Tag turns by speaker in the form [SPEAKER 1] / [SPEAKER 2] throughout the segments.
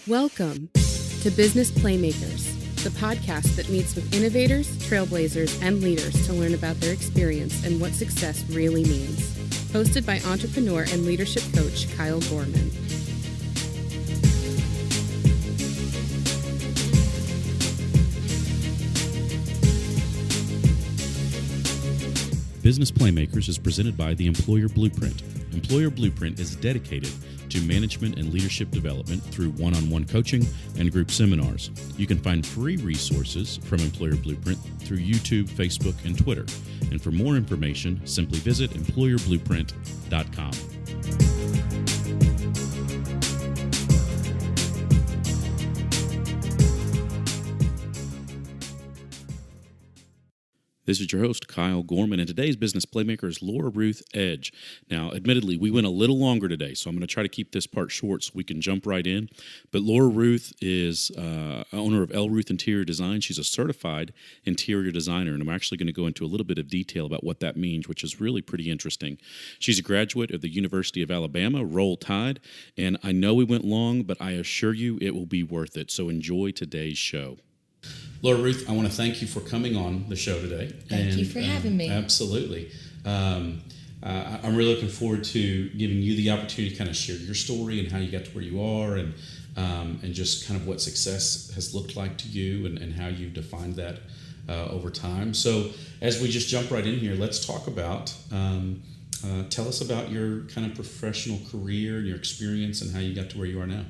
[SPEAKER 1] Welcome to Business Playmakers, the podcast that meets with innovators, trailblazers, and leaders to learn about their experience and what success really means. Hosted by entrepreneur and leadership coach Kyle Gorman.
[SPEAKER 2] Business Playmakers is presented by the Employer Blueprint. Employer Blueprint is dedicated to management and leadership development through one-on-one coaching and group seminars. You can find free resources from Employer Blueprint through YouTube, Facebook, and Twitter. And for more information, simply visit employerblueprint.com. This is your host, Kyle Gorman, and today's Business Playmaker is Ruth Edge. Now, admittedly, we went a little longer today, so I'm going to try to keep this part short so we can jump right in. But Ruth is owner of Ruth Interior Design. She's a certified interior designer, and I'm actually going to go into a little bit of detail about what that means, which is really pretty interesting. She's a graduate of the University of Alabama, Roll Tide, and I know we went long, but I assure you it will be worth it. So enjoy today's show. Ruth, I want to thank you for coming on the show today.
[SPEAKER 3] Thank you for having me.
[SPEAKER 2] Absolutely. I'm really looking forward to giving you the opportunity to kind of share your story and how you got to where you are and just kind of what success has looked like to you and how you've defined that over time. So as we just jump right in here, let's talk about, tell us about your kind of professional career and your experience and how you got to where you are now.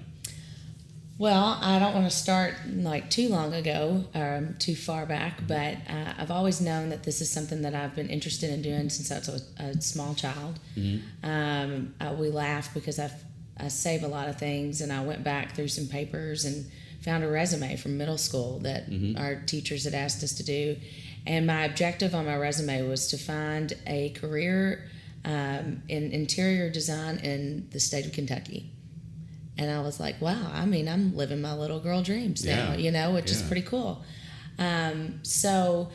[SPEAKER 3] Well, I don't want to start like too long ago or too far back, but I've always known that this is something that I've been interested in doing since I was a small child. Mm-hmm. We laugh because I save a lot of things, and I went back through some papers and found a resume from middle school that our teachers had asked us to do. And my objective on my resume was to find a career in interior design in the state of Kentucky. And I was like, wow, I mean, I'm living my little girl dreams now, which is pretty cool. So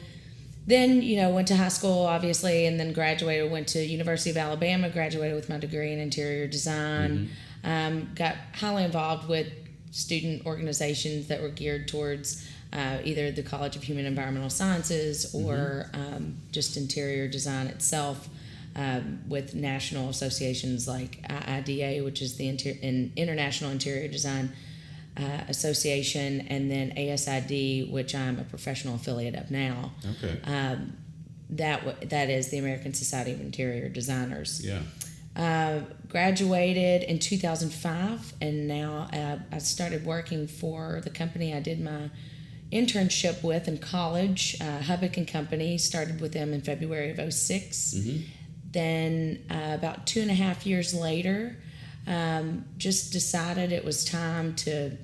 [SPEAKER 3] then, went to high school, obviously, and then graduated, went to University of Alabama, graduated with my degree in interior design, got highly involved with student organizations that were geared towards either the College of Human Environmental Sciences or just interior design itself. With national associations like IIDA, which is the International Interior Design Association, and then ASID, which I'm a professional affiliate of now.
[SPEAKER 2] Okay.
[SPEAKER 3] That is the American Society of Interior Designers.
[SPEAKER 2] Yeah.
[SPEAKER 3] Graduated in 2005, and now I started working for the company I did my internship with in college, Hubbock & Company. Started with them in February of 2006. Mm-hmm. Then about 2.5 years later, just decided it was time to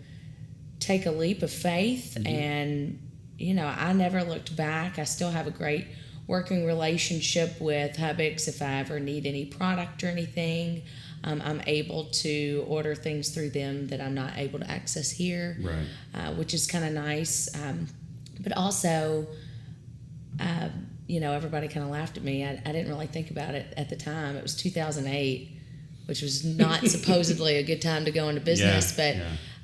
[SPEAKER 3] take a leap of faith. And, I never looked back. I still have a great working relationship with Hubbock's. If I ever need any product or anything, I'm able to order things through them that I'm not able to access here,
[SPEAKER 2] right?
[SPEAKER 3] Which is kind of nice. But also... everybody kind of laughed at me. I didn't really think about it at the time. It was 2008, which was not supposedly a good time to go into business.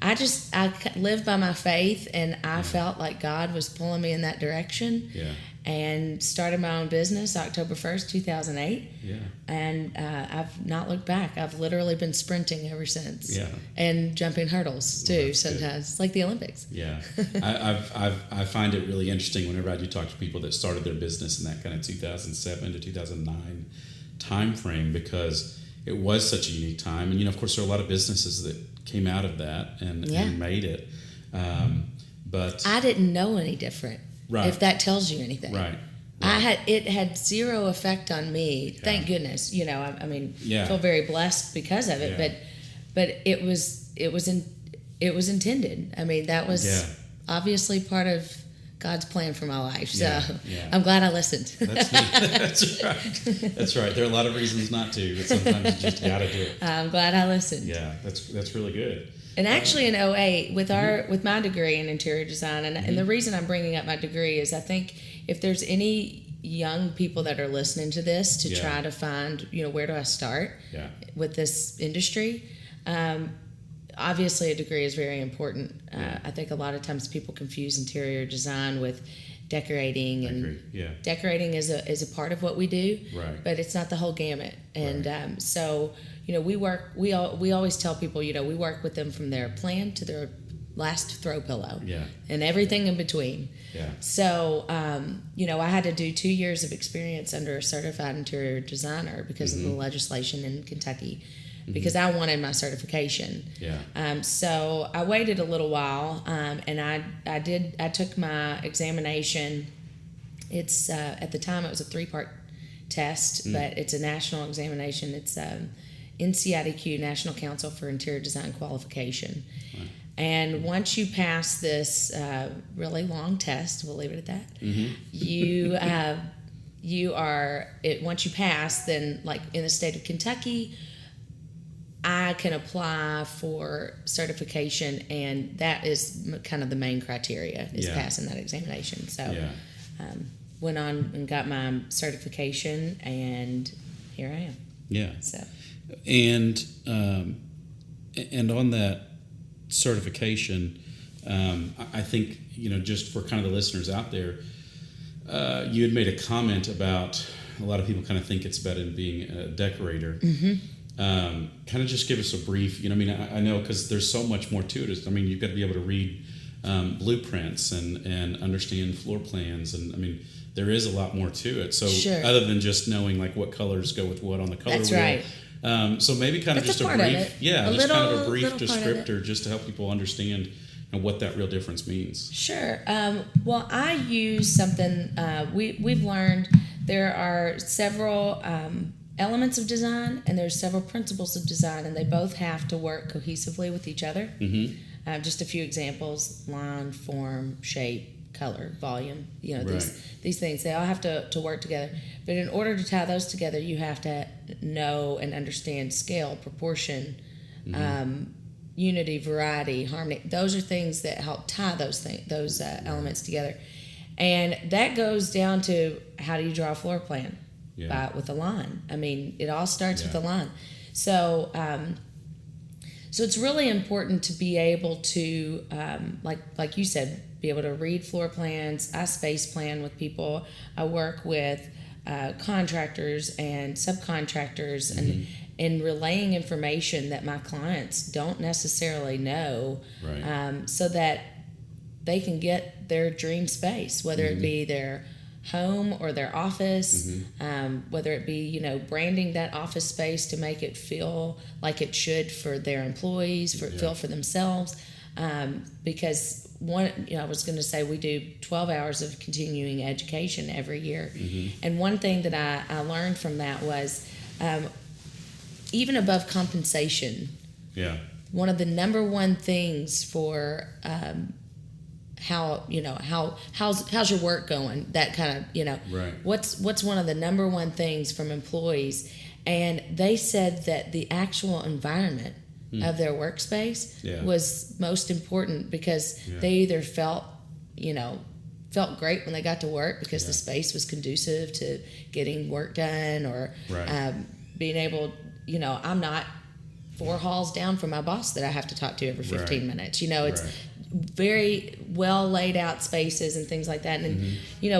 [SPEAKER 3] I lived by my faith, and I felt like God was pulling me in that direction.
[SPEAKER 2] Yeah.
[SPEAKER 3] And started my own business October 1st, 2008.
[SPEAKER 2] Yeah.
[SPEAKER 3] And I've not looked back. I've literally been sprinting ever since.
[SPEAKER 2] Yeah.
[SPEAKER 3] And jumping hurdles too sometimes. It's like the Olympics.
[SPEAKER 2] Yeah. I find it really interesting whenever I do talk to people that started their business in that kind of 2007 to 2009 time frame, because it was such a unique time. And, of course, there are a lot of businesses that came out of that and made it. But
[SPEAKER 3] I didn't know any different.
[SPEAKER 2] Right.
[SPEAKER 3] If that tells you anything.
[SPEAKER 2] Right.
[SPEAKER 3] It had zero effect on me. Yeah. Thank goodness. I feel very blessed because of it. Yeah. But it was intended. I mean, that was obviously part of God's plan for my life. So I'm glad I listened.
[SPEAKER 2] That's neat. That's right. That's right. There are a lot of reasons not to, but sometimes you just got to do it.
[SPEAKER 3] I'm glad I listened.
[SPEAKER 2] Yeah, that's really good.
[SPEAKER 3] And actually in 2008, with my degree in interior design, and the reason I'm bringing up my degree is I think if there's any young people that are listening to this to try to find, where do I start with this industry, obviously a degree is very important. I think a lot of times people confuse interior design with decorating, and decorating is a part of what we do,
[SPEAKER 2] right,
[SPEAKER 3] but it's not the whole gamut. And
[SPEAKER 2] right.
[SPEAKER 3] So we always tell people, we work with them from their plan to their last throw pillow, and everything in between. So I had to do 2 years of experience under a certified interior designer because of the legislation in Kentucky, because I wanted my certification. So I waited a little while, and I took my examination. It's at the time it was a 3-part test, but it's a national examination. It's NCIDQ, National Council for Interior Design Qualification. Right. And once you pass this really long test, we'll leave it at that, once you pass, then like in the state of Kentucky, I can apply for certification, and that is kind of the main criteria, is passing that examination. So went on and got my certification, and here I am.
[SPEAKER 2] Yeah.
[SPEAKER 3] So.
[SPEAKER 2] And on that certification, I think, just for kind of the listeners out there, you had made a comment about a lot of people kind of think it's better than being a decorator. Kind of just give us a brief, I know, because there's so much more to it. You've got to be able to read blueprints and understand floor plans, and there is a lot more to it. So other than just knowing like what colors go with what on the color wheel.
[SPEAKER 3] Right.
[SPEAKER 2] So maybe kind of
[SPEAKER 3] That's
[SPEAKER 2] just a brief,
[SPEAKER 3] kind
[SPEAKER 2] of a brief descriptor just to help people understand what that real difference means.
[SPEAKER 3] Sure. Well, I use something we've learned. There are several elements of design, and there's several principles of design, and they both have to work cohesively with each other. Just a few examples: line, form, shape, color, volume. These things, they all have to work together. But in order to tie those together, you have to know and understand scale, proportion, unity, variety, harmony. Those are things that help tie those elements together. And that goes down to, how do you draw a floor plan? With a line. It all starts with a line. So so it's really important to be able to, like you said, be able to read floor plans. I space plan with people. I work with contractors and subcontractors, and in relaying information that my clients don't necessarily know, so that they can get their dream space, whether it be their home or their office, whether it be, branding that office space to make it feel like it should for their employees, feel for themselves. Because I was going to say, we do 12 hours of continuing education every year. And one thing that I learned from that was, even above compensation, one of the number one things for how's your work going, that kind of, what's one of the number one things from employees, and they said that the actual environment of their workspace was most important, because they either felt great when they got to work because the space was conducive to getting work done, or being able, I'm not 4 halls down from my boss that I have to talk to every 15 minutes. It's very well laid out spaces and things like that. And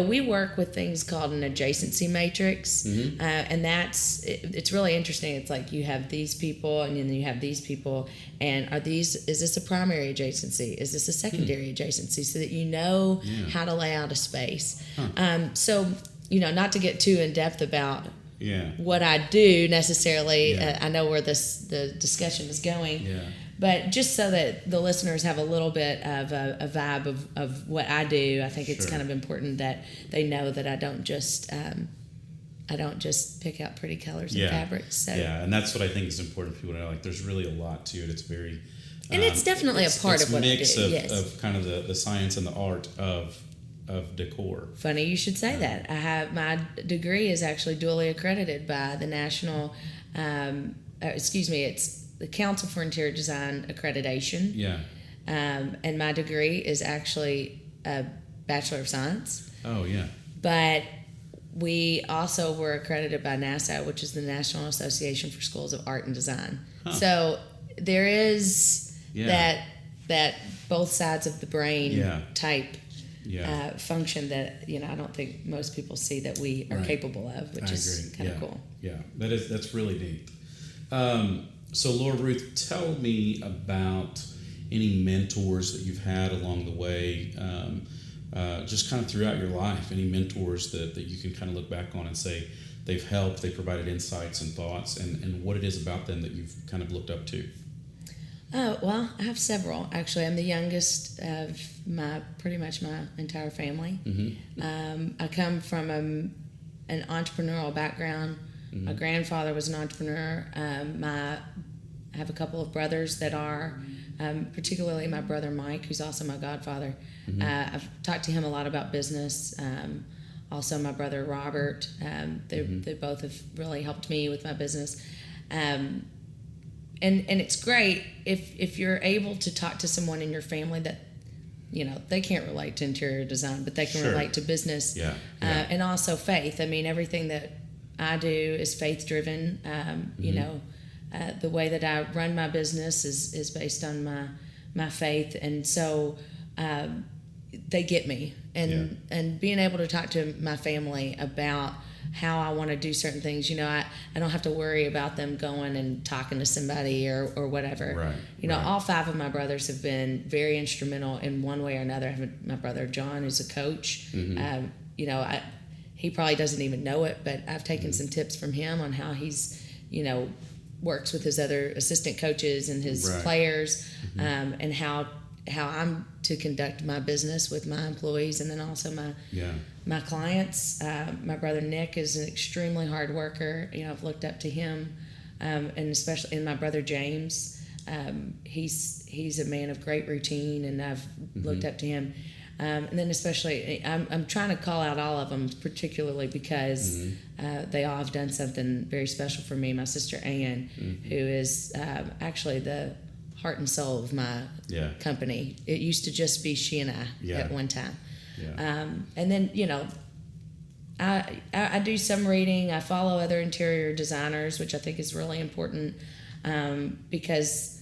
[SPEAKER 3] we work with things called an adjacency matrix, and it's really interesting. It's like you have these people, and then you have these people, and is this a primary adjacency? Is this a secondary adjacency? So that you know how to lay out a space. So not to get too in depth about what I do necessarily. I know where the discussion is going. But just so that the listeners have a little bit of a vibe of what I do, I think it's kind of important that they know that I don't just pick out pretty colors and fabrics. So.
[SPEAKER 2] And that's what I think is important for people to know. Like, there's really a lot to it. It's very,
[SPEAKER 3] and it's definitely a part of what I do.
[SPEAKER 2] It's a mix of kind of the science and the art of decor.
[SPEAKER 3] Funny you should say that. I have, my degree is actually duly accredited by the National, it's the Council for Interior Design Accreditation. And my degree is actually a Bachelor of Science. But we also were accredited by NASA, which is the National Association for Schools of Art and Design. So there is that both sides of the brain type function that I don't think most people see that we are capable of, which is kind of cool.
[SPEAKER 2] Yeah, that's really neat. So Laura Ruth, tell me about any mentors that you've had along the way, just kind of throughout your life. Any mentors that you can kind of look back on and say they've helped, they provided insights and thoughts, and what it is about them that you've kind of looked up to.
[SPEAKER 3] Well, I have several. Actually, I'm the youngest of pretty much my entire family. I come from an entrepreneurial background. My grandfather was an entrepreneur. I have a couple of brothers that are, particularly my brother Mike, who's also my godfather. I've talked to him a lot about business. Also, my brother Robert. They both have really helped me with my business. And it's great if you're able to talk to someone in your family that, they can't relate to interior design, but they can relate to business. And also faith. I mean, everything that I do is faith driven. The way that I run my business is based on my faith, and so they get me. And being able to talk to my family about how I want to do certain things, I don't have to worry about them going and talking to somebody or whatever. All 5 of my brothers have been very instrumental in one way or another. I have my brother John, who's a coach. He probably doesn't even know it, but I've taken some tips from him on how he's, works with his other assistant coaches and his players, and how I'm to conduct my business with my employees, and then also my clients. My brother Nick is an extremely hard worker. I've looked up to him, and especially in my brother James. He's a man of great routine, and I've looked up to him. And then especially, I'm trying to call out all of them, particularly because they all have done something very special for me. My sister Ann, who is actually the heart and soul of my company. It used to just be she and I at one time. And then, I do some reading. I follow other interior designers, which I think is really important, because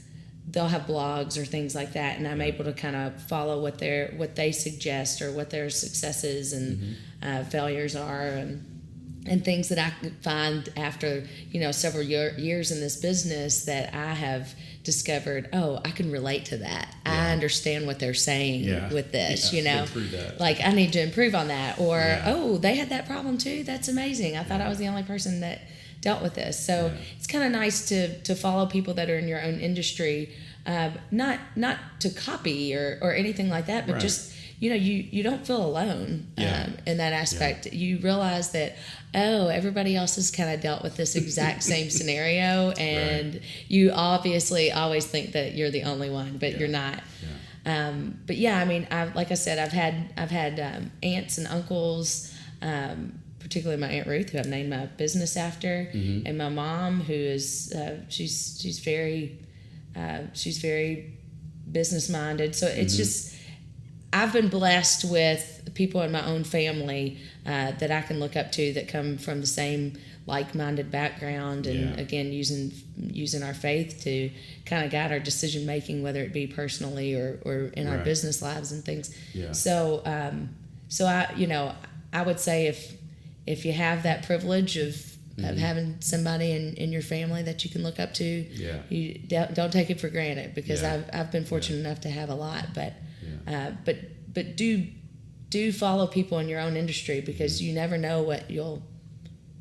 [SPEAKER 3] they'll have blogs or things like that, and I'm able to kind of follow what they suggest or what their successes and failures are, and things that I find after several years in this business that I have discovered. Oh, I can relate to that. I understand what they're saying with this. Like I need to improve on that, or oh, they had that problem too. That's amazing. I thought I was the only person that dealt with this. So it's kind of nice to follow people that are in your own industry, not to copy or anything like that, but just you don't feel alone in that aspect. You realize that everybody else has kind of dealt with this exact same scenario, and you obviously always think that you're the only one, but you're not. But I mean, like I said, I've had aunts and uncles. Particularly my Aunt Ruth, who I've named my business after, and my mom, who is she's very business minded. So it's just, I've been blessed with people in my own family that I can look up to that come from the same like-minded background, and again using our faith to kind of guide our decision making, whether it be personally or in our business lives and things. So I would say if you have that privilege of having somebody in your family that you can look up to, you don't take it for granted, because I've been fortunate enough to have a lot, but do follow people in your own industry, because you never know what you'll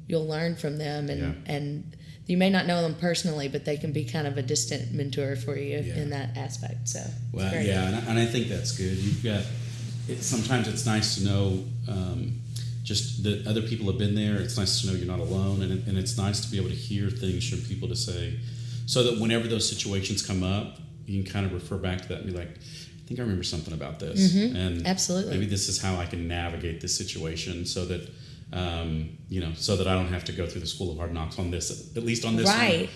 [SPEAKER 3] learn from them, and you may not know them personally, but they can be kind of a distant mentor for you in that aspect. So
[SPEAKER 2] and I think that's good. You've got sometimes it's nice to know. Just that other people have been there. It's nice to know you're not alone, and it's nice to be able to hear things from people to say, so that whenever those situations come up, you can kind of refer back to that and be like, I think I remember something about this, and
[SPEAKER 3] absolutely,
[SPEAKER 2] maybe this is how I can navigate this situation, so that so that I don't have to go through the school of hard knocks on this, at least on this one.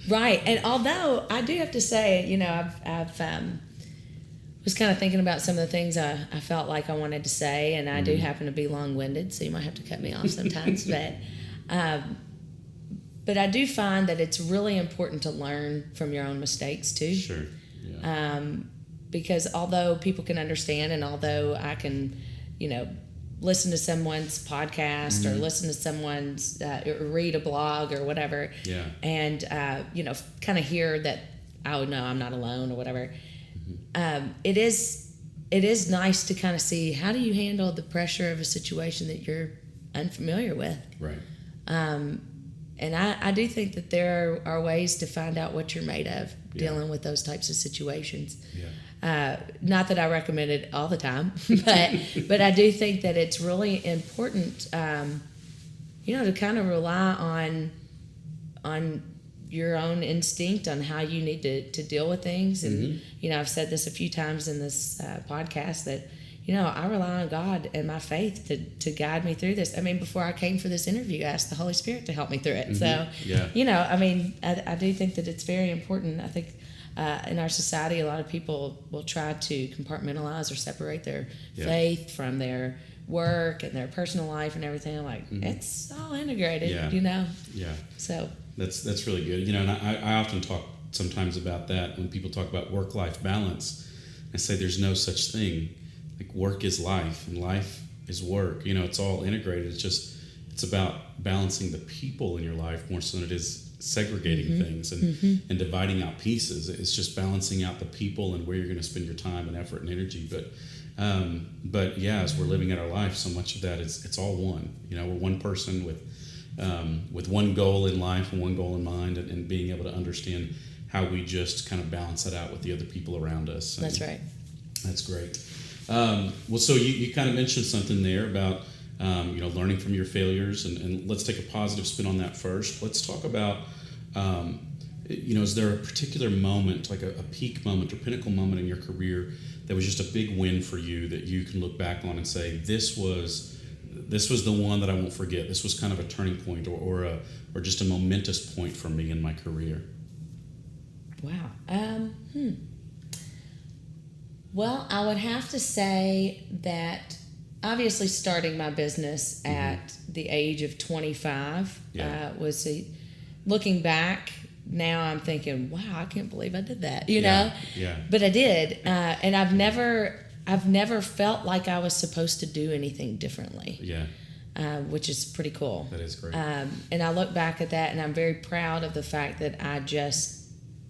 [SPEAKER 3] Right. And although I do have to say, I've was kind of thinking about some of the things I felt like I wanted to say, and I do happen to be long-winded, so you might have to cut me off sometimes. But I do find that it's really important to learn from your own mistakes too.
[SPEAKER 2] Sure.
[SPEAKER 3] Because although people can understand, and although I can, listen to someone's podcast or listen to someone's or read a blog or whatever, and kind of hear that, oh no, I'm not alone or whatever. It is nice to kind of see, how do you handle the pressure of a situation that you're unfamiliar with,
[SPEAKER 2] right?
[SPEAKER 3] And I do think that there are ways to find out what you're made of dealing with those types of situations. Not that I recommend it all the time, but I do think that it's really important, to kind of rely on your own instinct on how you need to deal with things. And, I've said this a few times in this podcast that, I rely on God and my faith to guide me through this. I mean, before I came for this interview, I asked the Holy Spirit to help me through it. So, I do think that it's very important. I think in our society, a lot of people will try to compartmentalize or separate their faith from their work and their personal life and everything. I'm like, it's all integrated, Yeah. So
[SPEAKER 2] that's really good. And I often talk sometimes about that when people talk about work-life balance. I say there's no such thing. Like, work is life and life is work. It's all integrated. It's about balancing the people in your life more so than it is segregating things and dividing out pieces. It's just balancing out the people and where you're going to spend your time and effort and energy. But as we're living out our life, so much of that it's all one. We're one person with one goal in life and one goal in mind, and being able to understand how we just kind of balance it out with the other people around us.
[SPEAKER 3] That's right.
[SPEAKER 2] That's great. So you kind of mentioned something there about learning from your failures, and let's take a positive spin on that first. Let's talk about is there a particular moment, like a peak moment or pinnacle moment in your career that was just a big win for you that you can look back on and say, this was the one that I won't forget. This was kind of a turning point or just a momentous point for me in my career.
[SPEAKER 3] Wow. Well, I would have to say that obviously starting my business at the age of 25 was looking back. Now I'm thinking, wow, I can't believe I did that, know?
[SPEAKER 2] Yeah.
[SPEAKER 3] But I did. And I've never felt like I was supposed to do anything differently.
[SPEAKER 2] Yeah.
[SPEAKER 3] Which is pretty cool.
[SPEAKER 2] That is great.
[SPEAKER 3] And I look back at that and I'm very proud of the fact that I just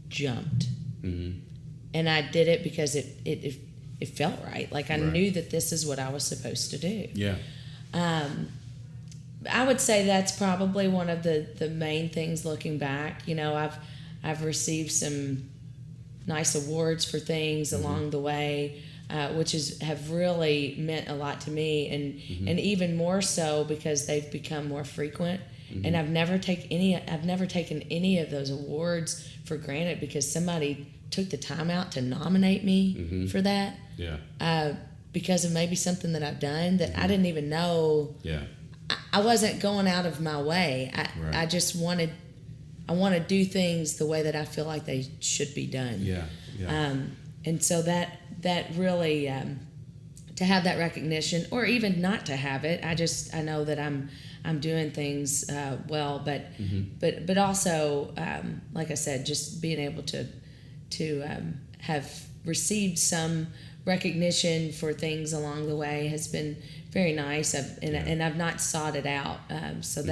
[SPEAKER 3] jumped. And I did it because it felt right. Like I knew that this is what I was supposed to do.
[SPEAKER 2] Yeah.
[SPEAKER 3] I would say that's probably one of the main things looking back. I've received some nice awards for things along the way, which have really meant a lot to me, and even more so because they've become more frequent. And I've never taken any of those awards for granted because somebody took the time out to nominate me for that.
[SPEAKER 2] Yeah.
[SPEAKER 3] Because of maybe something that I've done that I didn't even know.
[SPEAKER 2] Yeah.
[SPEAKER 3] I wasn't going out of my way. I just want to do things the way that I feel like they should be done.
[SPEAKER 2] Yeah. Yeah.
[SPEAKER 3] And so that really to have that recognition, or even not to have it, I know that I'm doing things well, but also like I said, just being able to have received some recognition for things along the way has been very nice. And I've not sought it out, so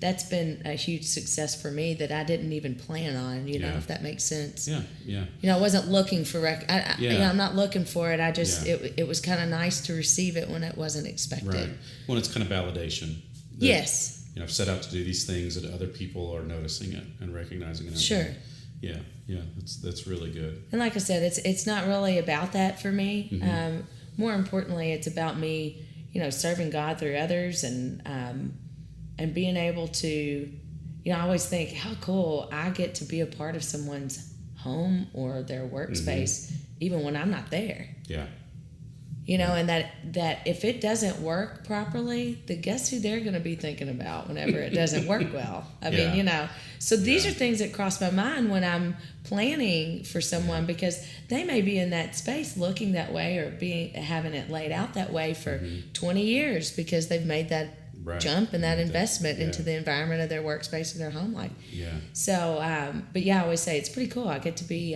[SPEAKER 3] that's been a huge success for me that I didn't even plan on. If that makes sense.
[SPEAKER 2] Yeah.
[SPEAKER 3] I wasn't looking for I'm not looking for it. I just it was kind of nice to receive it when it wasn't expected.
[SPEAKER 2] Right. Well, it's kind of validation.
[SPEAKER 3] Yes.
[SPEAKER 2] I've set out to do these things that other people are noticing it and recognizing it.
[SPEAKER 3] Sure.
[SPEAKER 2] Yeah. That's really good.
[SPEAKER 3] And like I said, it's not really about that for me. More importantly, it's about me, serving God through others and being able to, I always think how cool I get to be a part of someone's home or their workspace, even when I'm not there.
[SPEAKER 2] Yeah.
[SPEAKER 3] And that if it doesn't work properly, then guess who they're going to be thinking about whenever it doesn't work well? I mean, so these are things that cross my mind when I'm planning for someone, because they may be in that space looking that way or having it laid out that way for 20 years because they've made that jump and that investment into the environment of their workspace or their home life.
[SPEAKER 2] Yeah.
[SPEAKER 3] So, but I always say it's pretty cool. I get to be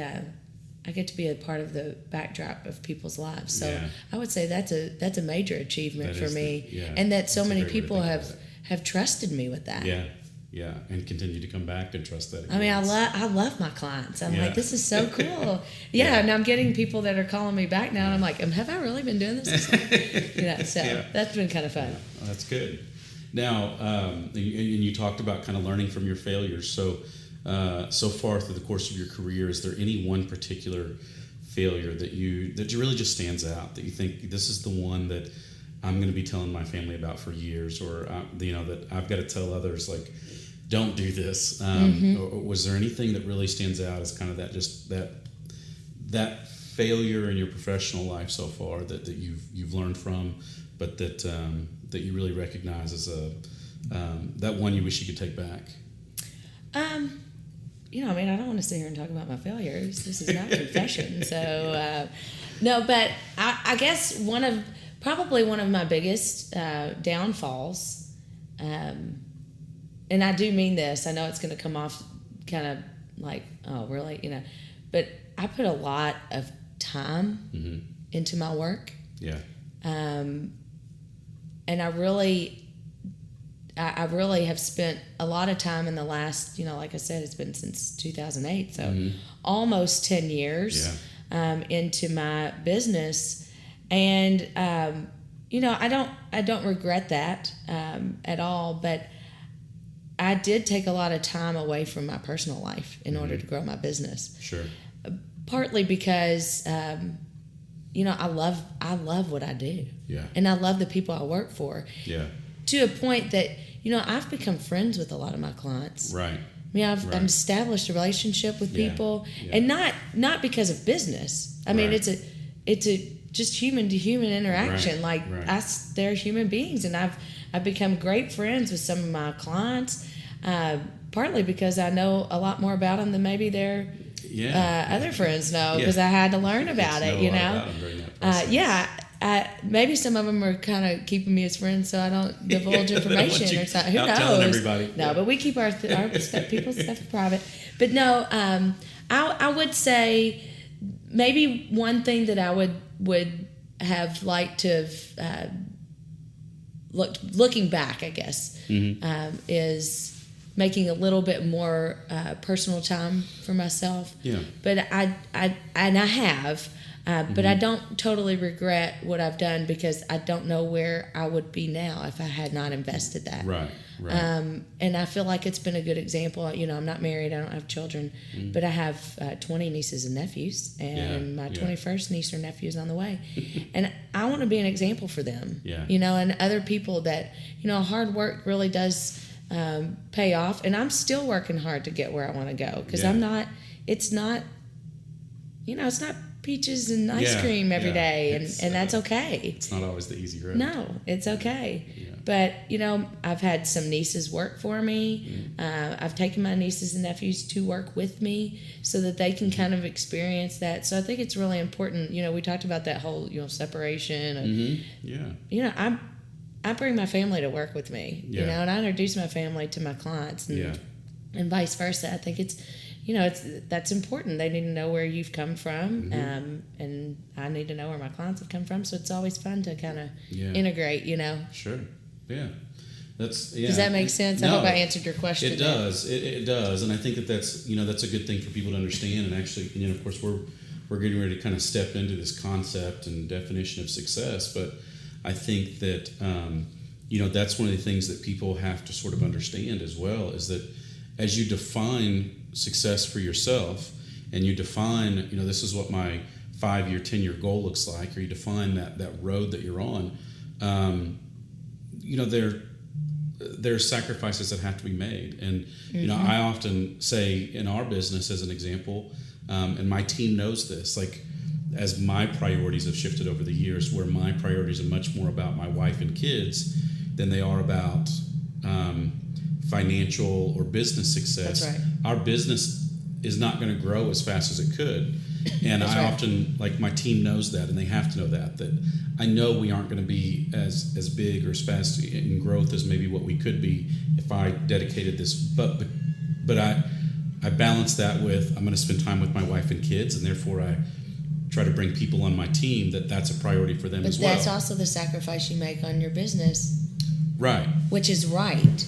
[SPEAKER 3] I get to be a part of the backdrop of people's lives. So
[SPEAKER 2] Yeah.
[SPEAKER 3] I would say that's a major achievement
[SPEAKER 2] That
[SPEAKER 3] for
[SPEAKER 2] is
[SPEAKER 3] me, and that so
[SPEAKER 2] That's a
[SPEAKER 3] many
[SPEAKER 2] great way to
[SPEAKER 3] people
[SPEAKER 2] think about
[SPEAKER 3] have trusted me with that.
[SPEAKER 2] it. Yeah, and continue to come back and trust that again.
[SPEAKER 3] I mean, I love my clients. I'm
[SPEAKER 2] Yeah.
[SPEAKER 3] like, this is so cool. And I'm getting people that are calling me back now, and I'm like, have I really been doing this? So that's been kind of fun.
[SPEAKER 2] Well, that's good. Now, and you talked about kind of learning from your failures. So, so far through the course of your career, is there any one particular failure that really just stands out, that you think this is the one that I'm going to be telling my family about for years, or that I've got to tell others, like, don't do this? Or was there anything that really stands out as kind of that failure in your professional life so far that you've learned from, but that you really recognize as that one you wish you could take back?
[SPEAKER 3] I don't want to sit here and talk about my failures. This is not confession. So, no, but I guess probably one of my biggest downfalls, and I do mean this, I know it's going to come off kind of like, oh, really, but I put a lot of time into my work.
[SPEAKER 2] Yeah.
[SPEAKER 3] And I really have spent a lot of time in the last, like I said, it's been since 2008, so almost 10 years into my business, and I don't regret that at all, but I did take a lot of time away from my personal life in order to grow my business.
[SPEAKER 2] Sure.
[SPEAKER 3] Partly because I love what I do.
[SPEAKER 2] Yeah.
[SPEAKER 3] And I love the people I work for.
[SPEAKER 2] Yeah.
[SPEAKER 3] To a point that, I've become friends with a lot of my clients.
[SPEAKER 2] Right.
[SPEAKER 3] I mean, I've established a relationship with people, and not because of business. I mean, it's a just human to human interaction. They're human beings, and I've become great friends with some of my clients, partly because I know a lot more about them than maybe their other friends know, because I had to learn about it. Maybe some of them are kind of keeping me as friends so I don't divulge information or something. Who knows?
[SPEAKER 2] Everybody.
[SPEAKER 3] No, but we keep our people's stuff private. But no, I would say maybe one thing that I would have liked to have looking back, I guess, is making a little bit more personal time for myself. Yeah. But I have. But I don't totally regret what I've done, because I don't know where I would be now if I had not invested that.
[SPEAKER 2] Right.
[SPEAKER 3] And I feel like it's been a good example. I'm not married, I don't have children, but I have 20 nieces and nephews, and my 21st niece or nephew is on the way. And I want to be an example for them, and other people that, hard work really does pay off. And I'm still working hard to get where I want to go, because it's not peaches and ice cream every day, and that's okay.
[SPEAKER 2] It's not always the easy road.
[SPEAKER 3] No, it's okay. But I've had some nieces work for me. I've taken my nieces and nephews to work with me so that they can kind of experience that. So I think it's really important. We talked about that whole separation. And, I bring my family to work with me. And I introduce my family to my clients, and vice versa. I think it's that's important. They need to know where you've come from, and I need to know where my clients have come from. So it's always fun to kind of integrate,
[SPEAKER 2] Sure. Yeah. Does
[SPEAKER 3] that make sense? I hope I answered your question.
[SPEAKER 2] It does. It does. And I think that's a good thing for people to understand. And actually, of course, we're getting ready to kind of step into this concept and definition of success. But I think that, that's one of the things that people have to sort of understand as well, is that as you define success for yourself, and you define, this is what my 5-year, 10-year goal looks like, or you define that road that you're on, there are sacrifices that have to be made. And, I often say in our business, as an example, and my team knows this, like, as my priorities have shifted over the years, where my priorities are much more about my wife and kids than they are about financial or business success.
[SPEAKER 3] That's right.
[SPEAKER 2] Our business is not going to grow as fast as it could. And I often, my team knows that, and they have to know that I know we aren't going to be as big or as fast in growth as maybe what we could be if I dedicated this. But I balance that with I'm going to spend time with my wife and kids, and therefore I try to bring people on my team that's a priority for them as well.
[SPEAKER 3] But that's also the sacrifice you make on your business.
[SPEAKER 2] Right.
[SPEAKER 3] Which is right.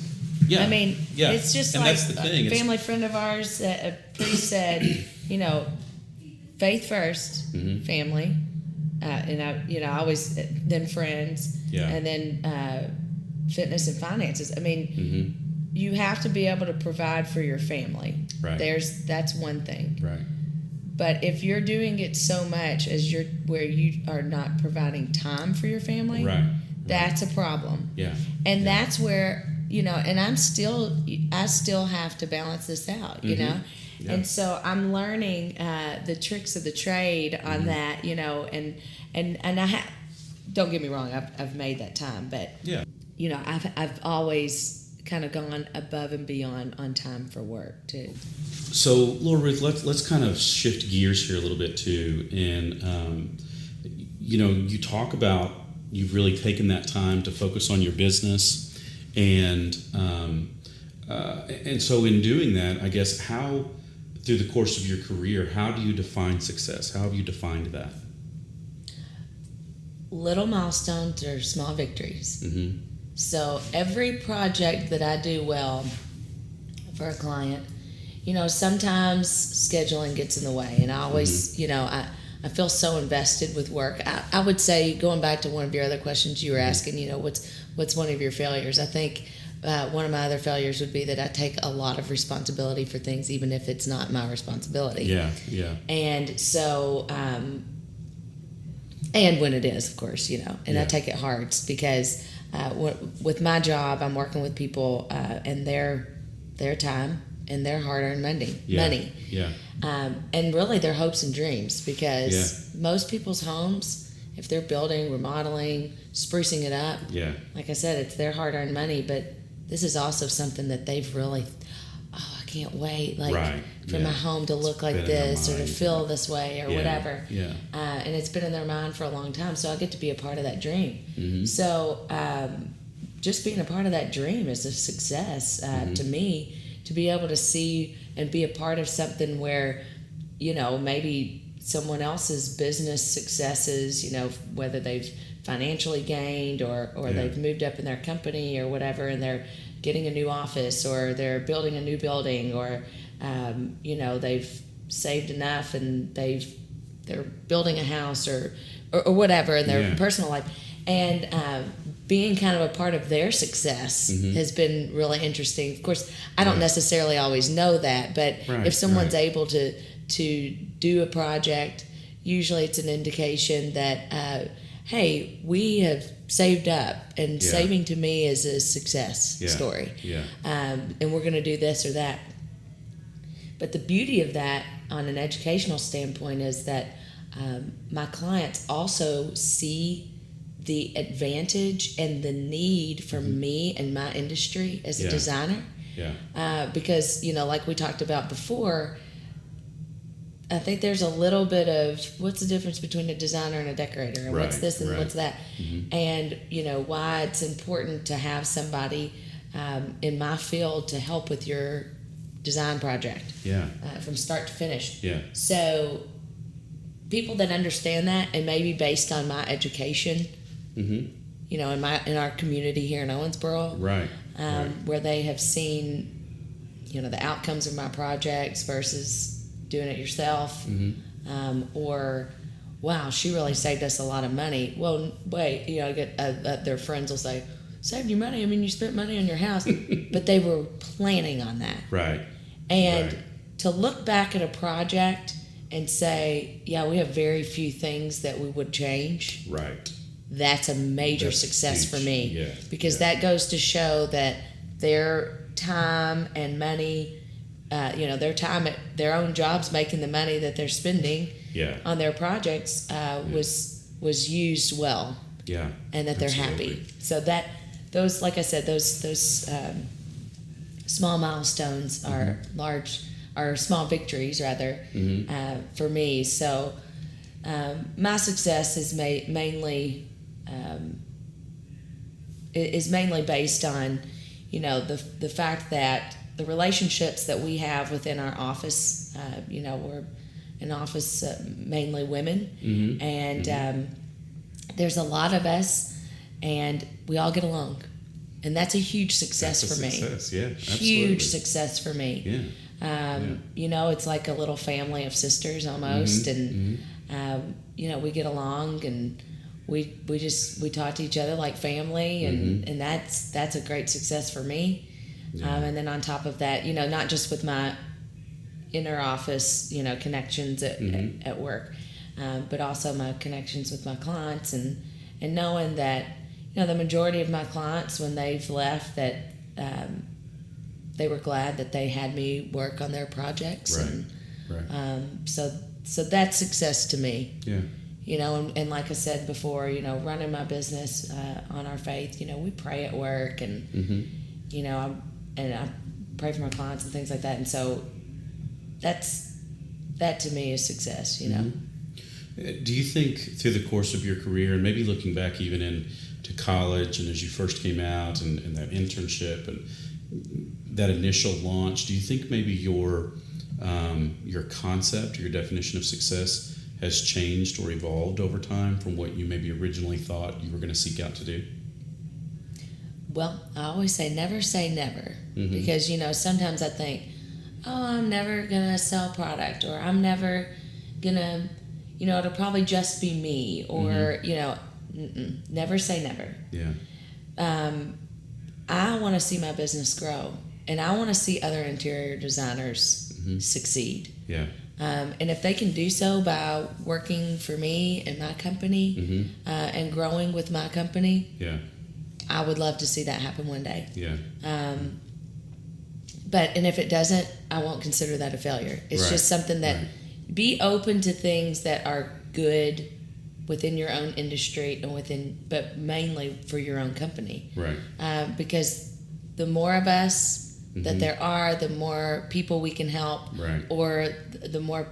[SPEAKER 2] Yeah.
[SPEAKER 3] I mean,
[SPEAKER 2] yeah.
[SPEAKER 3] it's just
[SPEAKER 2] and
[SPEAKER 3] like
[SPEAKER 2] that's the thing.
[SPEAKER 3] a family friend of ours, a priest said, faith first, family, and I always, then friends, and then fitness and finances. I mean, you have to be able to provide for your family.
[SPEAKER 2] Right.
[SPEAKER 3] That's one thing.
[SPEAKER 2] Right.
[SPEAKER 3] But if you're doing it so much as where you are not providing time for your family, that's a problem.
[SPEAKER 2] Yeah.
[SPEAKER 3] And that's where, and I still have to balance this out, Yeah. And so I'm learning the tricks of the trade on that, and I don't get me wrong, I've made that time, but I've always kind of gone above and beyond on time for work too.
[SPEAKER 2] So, Laura Ruth, let's kind of shift gears here a little bit too, and you talk about you've really taken that time to focus on your business, and so in doing that, I guess how through the course of your career, how do you define success? How have you defined that?
[SPEAKER 3] Little milestones or small victories.
[SPEAKER 2] Mm-hmm.
[SPEAKER 3] So every project that I do well for a client, sometimes scheduling gets in the way, and I always, I feel so invested with work. I would say, going back to one of your other questions you were asking, what's one of your failures? I think one of my other failures would be that I take a lot of responsibility for things, even if it's not my responsibility.
[SPEAKER 2] Yeah.
[SPEAKER 3] And so, and when it is, of course, and I take it hard because with my job, I'm working with people and their time and their hard-earned money.
[SPEAKER 2] Yeah.
[SPEAKER 3] And really their hopes and dreams, because most people's homes, if they're building, remodeling, sprucing it up, like I said, it's their hard-earned money, but this is also something that they've really, I can't wait, for my home to look like this or to feel this way or whatever.
[SPEAKER 2] Yeah.
[SPEAKER 3] And it's been in their mind for a long time, so I get to be a part of that dream.
[SPEAKER 2] Mm-hmm.
[SPEAKER 3] So just being a part of that dream is a success to me, to be able to see and be a part of something where, maybe someone else's business successes, whether they've financially gained or they've moved up in their company or whatever, and they're getting a new office or they're building a new building or, they've saved enough and they're building a house or whatever in their personal life. And being kind of a part of their success has been really interesting. Of course, I don't necessarily always know that, but if someone's able to do a project, usually it's an indication that, hey, we have saved up, and saving to me is a success story. And we're going to do this or that. But the beauty of that on an educational standpoint is that my clients also see the advantage and the need for me and my industry as a designer. Because, like we talked about before, I think there's a little bit of what's the difference between a designer and a decorator, and what's this and what's that, and why it's important to have somebody in my field to help with your design project from start to finish. So people that understand that, and maybe based on my education, in our community here in Owensboro, where they have seen the outcomes of my projects versus doing it yourself, or wow, she really saved us a lot of money. Well, wait, I get their friends will say, saved you money? I mean, you spent money on your house, but they were planning on that. And to look back at a project and say, we have very few things that we would change. That's a major success for me, because that goes to show that their time and money, their time at their own jobs making the money that they're spending on their projects was used well. And that they're happy. So that those, like I said, those small milestones are small victories rather for me. So my success is mainly based on the fact that the relationships that we have within our office, we're an office mainly women, and there's a lot of us, and we all get along, and that's a huge success for me.
[SPEAKER 2] Yeah, absolutely.
[SPEAKER 3] Huge success for me.
[SPEAKER 2] Yeah.
[SPEAKER 3] It's like a little family of sisters almost, and we get along, and we talk to each other like family, and that's a great success for me. Yeah. And then on top of that, not just with my inner office, connections at work, but also my connections with my clients, and knowing that, the majority of my clients, when they've left, that they were glad that they had me work on their projects. Right. So that's success to me. Yeah. And like I said before, running my business on our faith, we pray at work, and I pray for my clients and things like that. And so that to me is success,
[SPEAKER 2] Do you think through the course of your career, and maybe looking back even into college and as you first came out and that internship and that initial launch, do you think maybe your concept or your definition of success has changed or evolved over time from what you maybe originally thought you were going to seek out to do?
[SPEAKER 3] Well, I always say never, because, sometimes I think, I'm never going to sell product, or I'm never going to, it'll probably just be me, or, never say never.
[SPEAKER 2] Yeah.
[SPEAKER 3] I want to see my business grow, and I want to see other interior designers succeed.
[SPEAKER 2] Yeah.
[SPEAKER 3] And if they can do so by working for me and my company, and growing with my company, I would love to see that happen one day.
[SPEAKER 2] Yeah.
[SPEAKER 3] And if it doesn't, I won't consider that a failure. It's just something that be open to things that are good within your own industry but mainly for your own company.
[SPEAKER 2] Right.
[SPEAKER 3] Because the more of us that there are, the more people we can help, or the more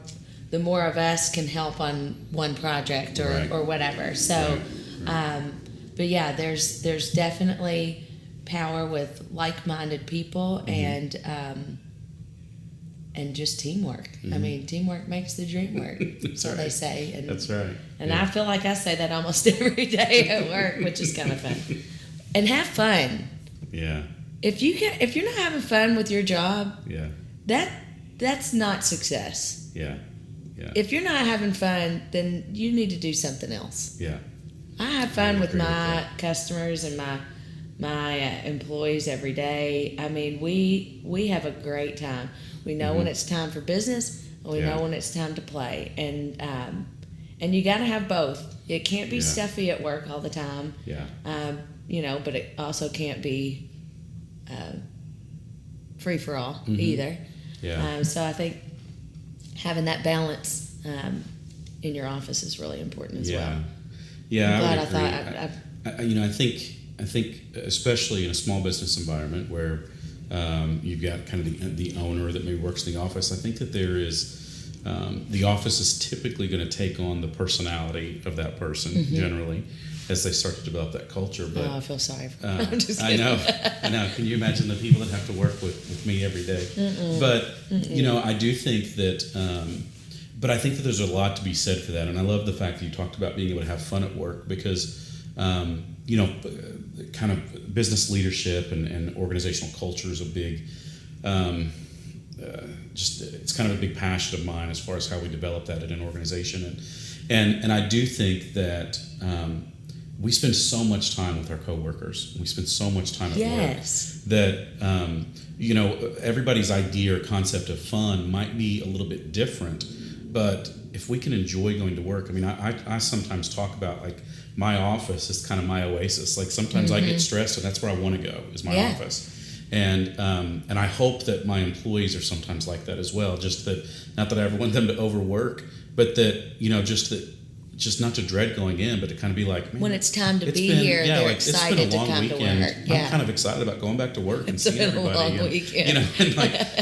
[SPEAKER 3] of us can help on one project or whatever. So, but yeah, there's definitely power with like-minded people and just teamwork. I mean, teamwork makes the dream work. So they say. And,
[SPEAKER 2] that's right.
[SPEAKER 3] And I feel like I say that almost every day at work, which is kind of fun. And have fun.
[SPEAKER 2] Yeah.
[SPEAKER 3] If you're not having fun with your job, that's not success.
[SPEAKER 2] Yeah. Yeah.
[SPEAKER 3] If you're not having fun, then you need to do something else.
[SPEAKER 2] Yeah.
[SPEAKER 3] I have fun with my customers and my employees every day. I mean, we have a great time. We know when it's time for business, and we know when it's time to play. And you got to have both. It can't be stuffy at work all the time.
[SPEAKER 2] Yeah.
[SPEAKER 3] But it also can't be free for all either.
[SPEAKER 2] Yeah.
[SPEAKER 3] So I think having that balance in your office is really important as well.
[SPEAKER 2] Yeah,
[SPEAKER 3] I'm glad
[SPEAKER 2] I would agree. I think especially in a small business environment where you've got kind of the owner that maybe works in the office, I think that there is the office is typically going to take on the personality of that person generally as they start to develop that culture. But
[SPEAKER 3] I feel sorry for them. I'm just kidding.
[SPEAKER 2] I know. Can you imagine the people that have to work with me every day? But I do think that. But I think that there's a lot to be said for that, and I love the fact that you talked about being able to have fun at work because, kind of business leadership and organizational culture is a big, it's kind of a big passion of mine as far as how we develop that in an organization, and I do think that we spend so much time with our coworkers. We spend so much time at work that everybody's idea or concept of fun might be a little bit different. But if we can enjoy going to work, I mean, I sometimes talk about like my office is kind of my oasis. Like sometimes I get stressed and that's where I want to go is my office. And I hope that my employees are sometimes like that as well. Just that, not that I ever want them to overwork, but that, just not to dread going in, but to kind of be like, man,
[SPEAKER 3] when it's time to be here, they're excited to come to work.
[SPEAKER 2] I'm kind of excited about going back to work and seeing everybody.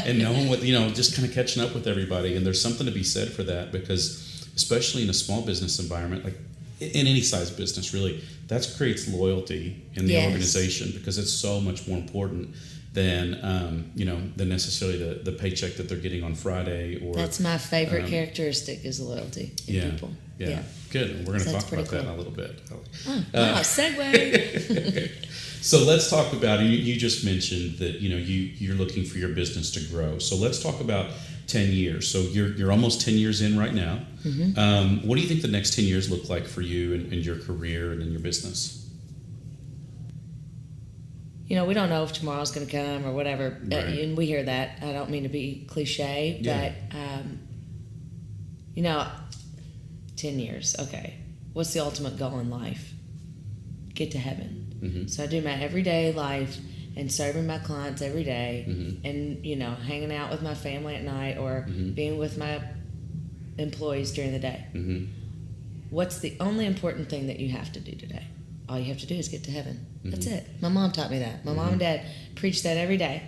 [SPEAKER 2] And knowing what, just kind of catching up with everybody. And there's something to be said for that because, especially in a small business environment, like in any size business, really, that creates loyalty in the organization, because it's so much more important than than necessarily the paycheck that they're getting on Friday. Or
[SPEAKER 3] that's my favorite characteristic is loyalty in people.
[SPEAKER 2] Yeah, good. We're going to talk about that in a little bit.
[SPEAKER 3] Wow, segue.
[SPEAKER 2] So let's talk about, you just mentioned that you're looking for your business to grow. So let's talk about 10 years. So you're almost 10 years in right now. Mm-hmm. What do you think the next 10 years look like for you and your career and in your business?
[SPEAKER 3] We don't know if tomorrow's going to come or whatever, right. And we hear that. I don't mean to be cliche, but 10 years. Okay, what's the ultimate goal in life? Get to heaven. Mm-hmm. So I do my everyday life and serving my clients every day, mm-hmm. and hanging out with my family at night, or mm-hmm. being with my employees during the day. Mm-hmm. What's the only important thing that you have to do today? All you have to do is get to heaven. Mm-hmm. That's it. My mom taught me that. My mm-hmm. mom and dad preach that every day.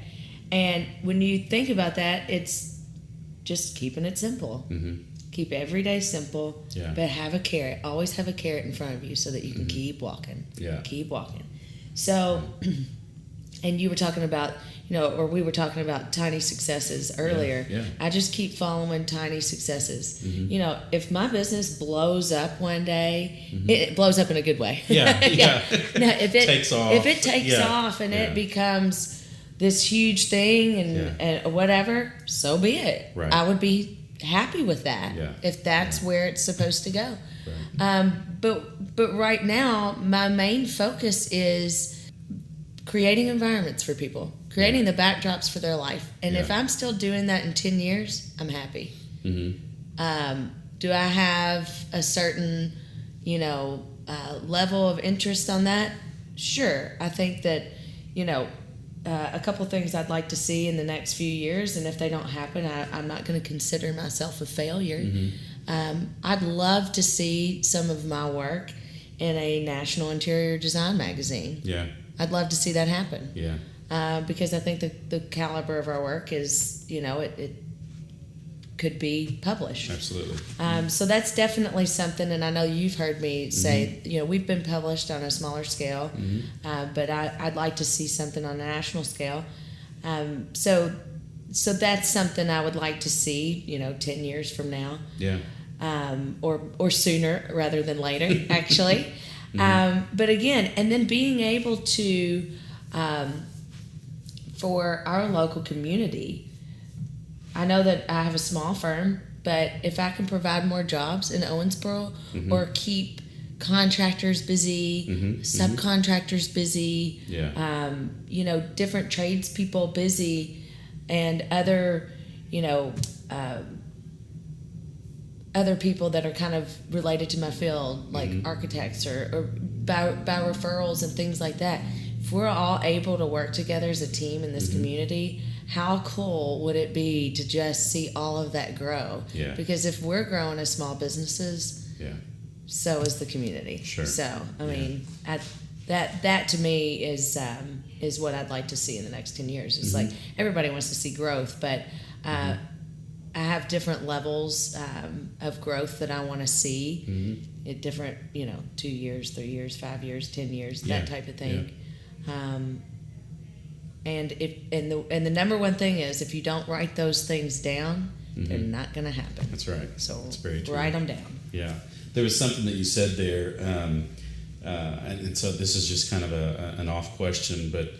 [SPEAKER 3] And when you think about that, it's just keeping it simple. Mm-hmm. Keep every day simple, but have a carrot. Always have a carrot in front of you so that you can mm-hmm. keep walking. Yeah. Keep walking. So, and you were talking about, or we were talking about tiny successes earlier. Yeah. I just keep following tiny successes. Mm-hmm. If my business blows up one day, mm-hmm. it blows up in a good way. Yeah. Yeah. No, if it takes off and it becomes this huge thing and whatever, so be it. Right. I would be happy with that if that's where it's supposed to go. Right. But right now, my main focus is creating environments for people, creating the backdrops for their life. And if I'm still doing that in 10 years, I'm happy. Mm-hmm. Do I have a certain, level of interest on that? Sure. I think that, a couple things I'd like to see in the next few years, and if they don't happen, I'm not going to consider myself a failure. Mm-hmm. I'd love to see some of my work in a national interior design magazine. Yeah, I'd love to see that happen. Yeah, because I think the caliber of our work is, it could be published. Absolutely. So that's definitely something, and I know you've heard me say, mm-hmm. We've been published on a smaller scale, mm-hmm. But I'd like to see something on a national scale. So that's something I would like to see, 10 years from now. Yeah. Or sooner rather than later, actually. Mm-hmm. But again, and then being able to, for our local community, I know that I have a small firm, but if I can provide more jobs in Owensboro, mm-hmm. or keep contractors busy, mm-hmm. subcontractors busy, different tradespeople busy, and other, other people that are kind of related to my field, like mm-hmm. architects or by referrals and things like that. If we're all able to work together as a team in this mm-hmm. community, how cool would it be to just see all of that grow? Yeah. Because if we're growing as small businesses, so is the community. Sure. So, I mean, that to me is what I'd like to see in the next 10 years. It's mm-hmm. like everybody wants to see growth, but mm-hmm. I have different levels of growth that I want to see mm-hmm. at different, 2 years, 3 years, 5 years, 10 years, that type of thing. Yeah. And the number one thing is, if you don't write those things down, mm-hmm. they're not going to happen. That's right. So that's very true. Write them down. Yeah. There was something that you said there, and so this is just kind of an off question, but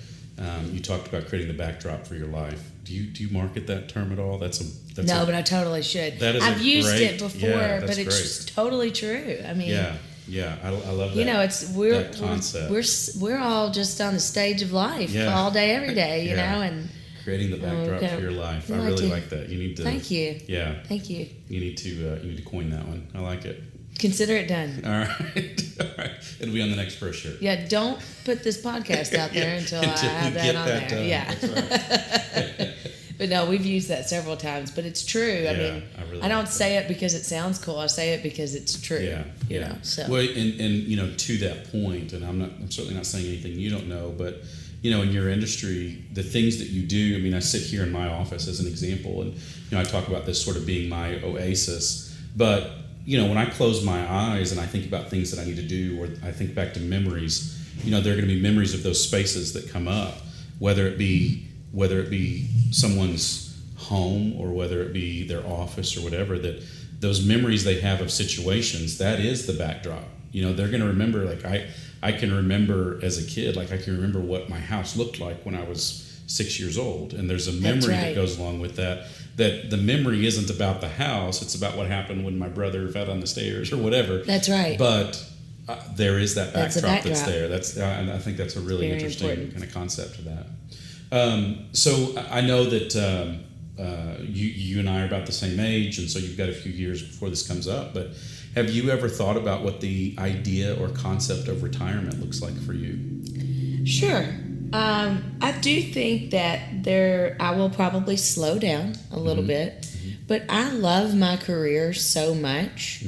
[SPEAKER 3] you talked about creating the backdrop for your life. Do you market that term at all? But I totally should. I've used it before, but it's just totally true. I mean, yeah, I love that. That concept. We're all just on the stage of life all day, every day, you know, and creating the backdrop for your life. I really like that. You need to. Thank you. Yeah. Thank you. You need to coin that one. I like it. Consider it done. All right. It'll be on the next brochure. Yeah, don't put this podcast out there until I have that on there. Done. Yeah. That's right. But no, we've used that several times, but it's true. I mean, I don't say it because it sounds cool. I say it because it's true. Yeah. You know, so. Well, and to that point, and I'm certainly not saying anything you don't know, but in your industry, the things that you do, I mean, I sit here in my office as an example, and I talk about this sort of being my oasis, but
[SPEAKER 2] when I close my eyes and I think about things that I need to do, or I think back to memories, there are going to be memories of those spaces that come up, whether it be someone's home or whether it be their office or whatever, that those memories they have of situations, that is the backdrop. They're going to remember, like I can remember as a kid, like I can remember what my house looked like when I was 6 years old. And there's a memory that goes along with that the memory isn't about the house. It's about what happened when my brother fell down the stairs or whatever.
[SPEAKER 3] That's right.
[SPEAKER 2] But there is that backdrop that's there. And I think that's a really
[SPEAKER 3] Very
[SPEAKER 2] interesting
[SPEAKER 3] important
[SPEAKER 2] kind of concept to that. So I know that you and I are about the same age, and so you've got a few years before this comes up. But have you ever thought about what the idea or concept of retirement looks like for you?
[SPEAKER 3] Sure. I do think that I will probably slow down a little bit, but I love my career so much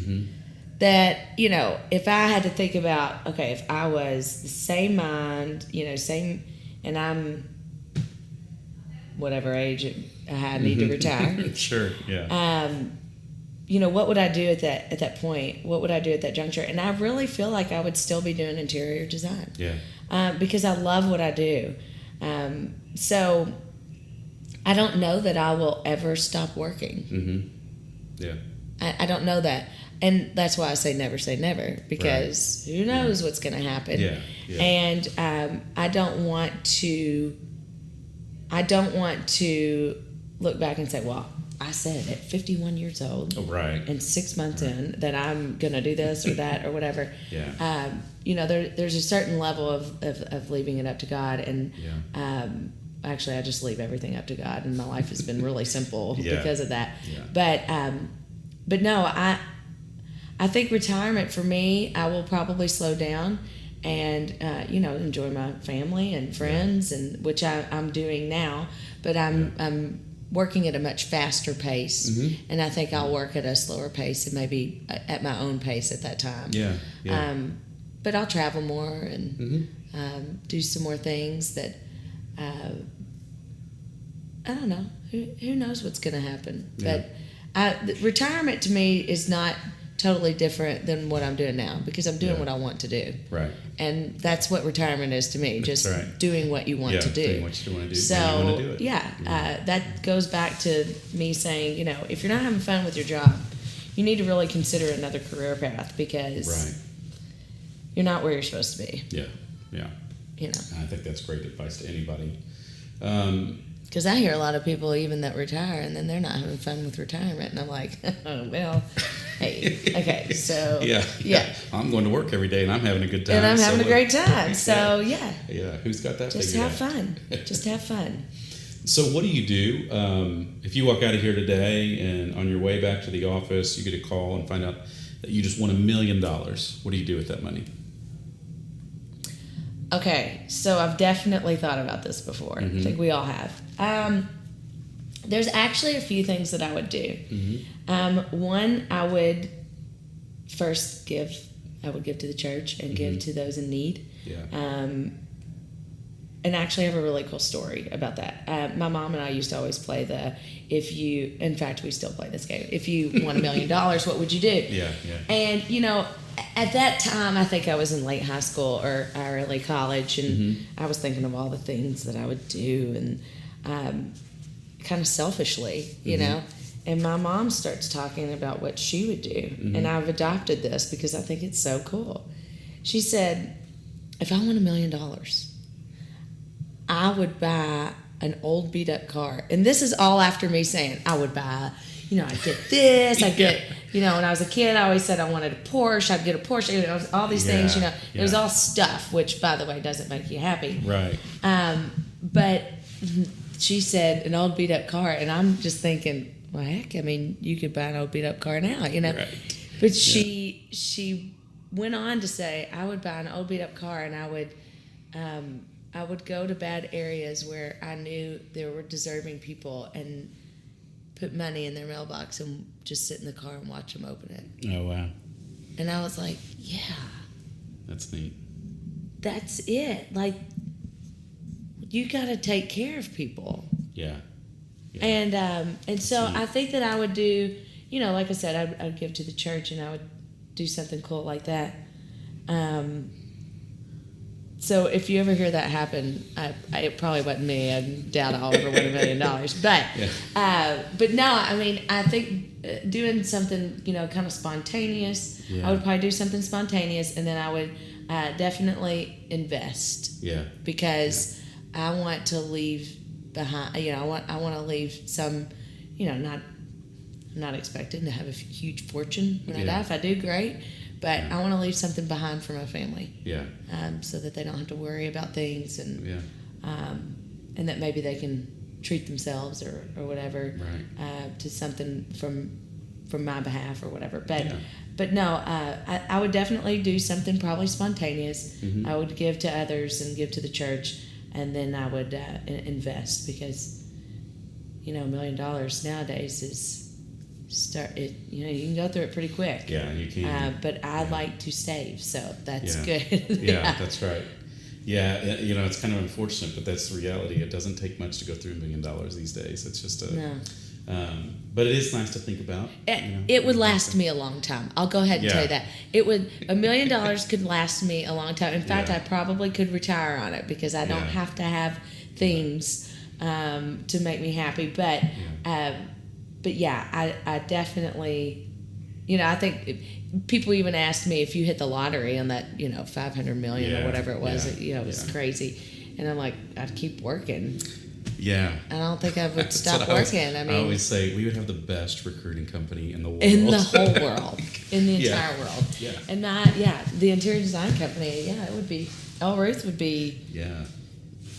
[SPEAKER 3] that, if I had to think about, okay, if I was the same mind, and I'm whatever age I need to retire.
[SPEAKER 2] Sure, yeah.
[SPEAKER 3] What would I do at that point? What would I do at that juncture? And I really feel like I would still be doing interior design.
[SPEAKER 2] Yeah.
[SPEAKER 3] Because I love what I do. So I don't know that I will ever stop working.
[SPEAKER 2] Yeah.
[SPEAKER 3] I don't know that. And that's why I say never, because who knows what's going to happen.
[SPEAKER 2] Yeah.
[SPEAKER 3] And I don't want to look back and say, well, I said at 51 years old and 6 months in that I'm going to do this or that or whatever.
[SPEAKER 2] Yeah.
[SPEAKER 3] There's a certain level of leaving it up to God. And actually, I just leave everything up to God. And my life has been really simple because of that. Yeah. But no, I think retirement for me, I will probably slow down and, enjoy my family and friends, and which I'm doing now. But I'm working at a much faster pace, and I think I'll work at a slower pace and maybe at my own pace at that time. Yeah. But I'll travel more and do some more things that I don't know. Who knows what's going to happen? Yeah. But retirement to me is not totally different than what I'm doing now, because I'm doing what I want to do. Right. And that's what retirement is to me, just doing what you want to do.
[SPEAKER 2] Doing what you want to do.
[SPEAKER 3] So,
[SPEAKER 2] when you want to do it.
[SPEAKER 3] That goes back to me saying, if you're not having fun with your job, you need to really consider another career path, because you're not where you're supposed to be.
[SPEAKER 2] Yeah. I think that's great advice to anybody.
[SPEAKER 3] Because I hear a lot of people even that retire and then they're not having fun with retirement, and I'm like, oh, well, hey, okay, so yeah,
[SPEAKER 2] I'm going to work every day and I'm having a good time,
[SPEAKER 3] and I'm having a great time. So yeah,
[SPEAKER 2] who's got that?
[SPEAKER 3] Just have fun. Just have fun.
[SPEAKER 2] So what do you do if you walk out of here today and on your way back to the office you get a call and find out that you just won $1 million? What do you do with that money?
[SPEAKER 3] Okay, so I've definitely thought about this before. I think we all have. There's actually a few things that I would do. One, I would first give. I would give to the church and give to those in need. And actually, I have a really cool story about that. My mom and I used to always play in fact, we still play this game. If you won $1 million, what would you do? Yeah. And, at that time, I think I was in late high school or early college, and I was thinking of all the things that I would do, and kind of selfishly, you know. And my mom starts talking about what she would do, and I've adopted this because I think it's so cool. She said, if I won $1 million, I would buy an old beat-up car. And this is all after me saying, I would buy, I'd get this, I'd get, when I was a kid, I always said I wanted a Porsche, I'd get a Porsche, all these things, It was all stuff, which, by the way, doesn't make you happy.
[SPEAKER 2] Right.
[SPEAKER 3] But she said an old beat-up car, and I'm just thinking, well, heck, you could buy an old beat-up car now, Right. But she went on to say, I would buy an old beat-up car, and I would go to bad areas where I knew there were deserving people and put money in their mailbox and just sit in the car and watch them open it.
[SPEAKER 2] Oh, wow.
[SPEAKER 3] And I was like, yeah.
[SPEAKER 2] That's neat.
[SPEAKER 3] That's it. Like, you got to take care of people.
[SPEAKER 2] Yeah.
[SPEAKER 3] And so I think that I would do, like I said, I'd give to the church, and I would do something cool like that. So if you ever hear that happen, it probably wasn't me. I doubt I'll ever win $1 million. But no, I mean, I think doing something, kind of spontaneous.
[SPEAKER 2] Yeah.
[SPEAKER 3] I would probably do something spontaneous, and then I would definitely invest.
[SPEAKER 2] Yeah.
[SPEAKER 3] Because I want to leave behind. I want to leave some. I'm not expecting to have a huge fortune when I die. If I do, great. But I want to leave something behind for my family.
[SPEAKER 2] Yeah.
[SPEAKER 3] So that they don't have to worry about things, and and that maybe they can treat themselves or whatever to something from my behalf or whatever. But no, I would definitely do something probably spontaneous.
[SPEAKER 2] Mm-hmm.
[SPEAKER 3] I would give to others and give to the church, and then I would invest, because $1 million nowadays is. You can go through it pretty quick.
[SPEAKER 2] Yeah, you can.
[SPEAKER 3] But I like to save, so that's good.
[SPEAKER 2] Yeah, that's right. Yeah, it's kind of unfortunate, but that's the reality. It doesn't take much to go through $1 million these days. It's just
[SPEAKER 3] no.
[SPEAKER 2] But it is nice to think about.
[SPEAKER 3] It would last me a long time. I'll go ahead and tell you that. $1 million could last me a long time. In fact, I probably could retire on it, because I don't have to have things to make me happy. But I definitely, I think people even asked me if you hit the lottery on that, $500 million or whatever it was. It was crazy. And I'm like, I'd keep working.
[SPEAKER 2] Yeah.
[SPEAKER 3] I don't think I would stop working.
[SPEAKER 2] I always say we would have the best recruiting company in the world.
[SPEAKER 3] In the whole world. In the entire world.
[SPEAKER 2] Yeah.
[SPEAKER 3] And the interior design company, it would be, Ruth would be.
[SPEAKER 2] Yeah.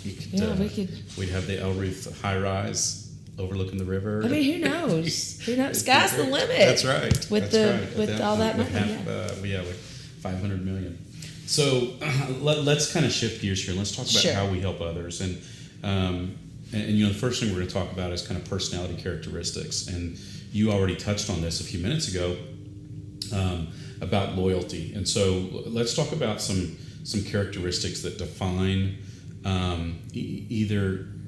[SPEAKER 2] We'd have the Ruth high-rise overlooking the river.
[SPEAKER 3] I mean, who knows? Sky's the limit.
[SPEAKER 2] That's right.
[SPEAKER 3] With all that money.
[SPEAKER 2] With $500 million. So let's kind of shift gears here. And let's talk about how we help others. And the first thing we're going to talk about is kind of personality characteristics. And you already touched on this a few minutes ago about loyalty. And so let's talk about some characteristics that define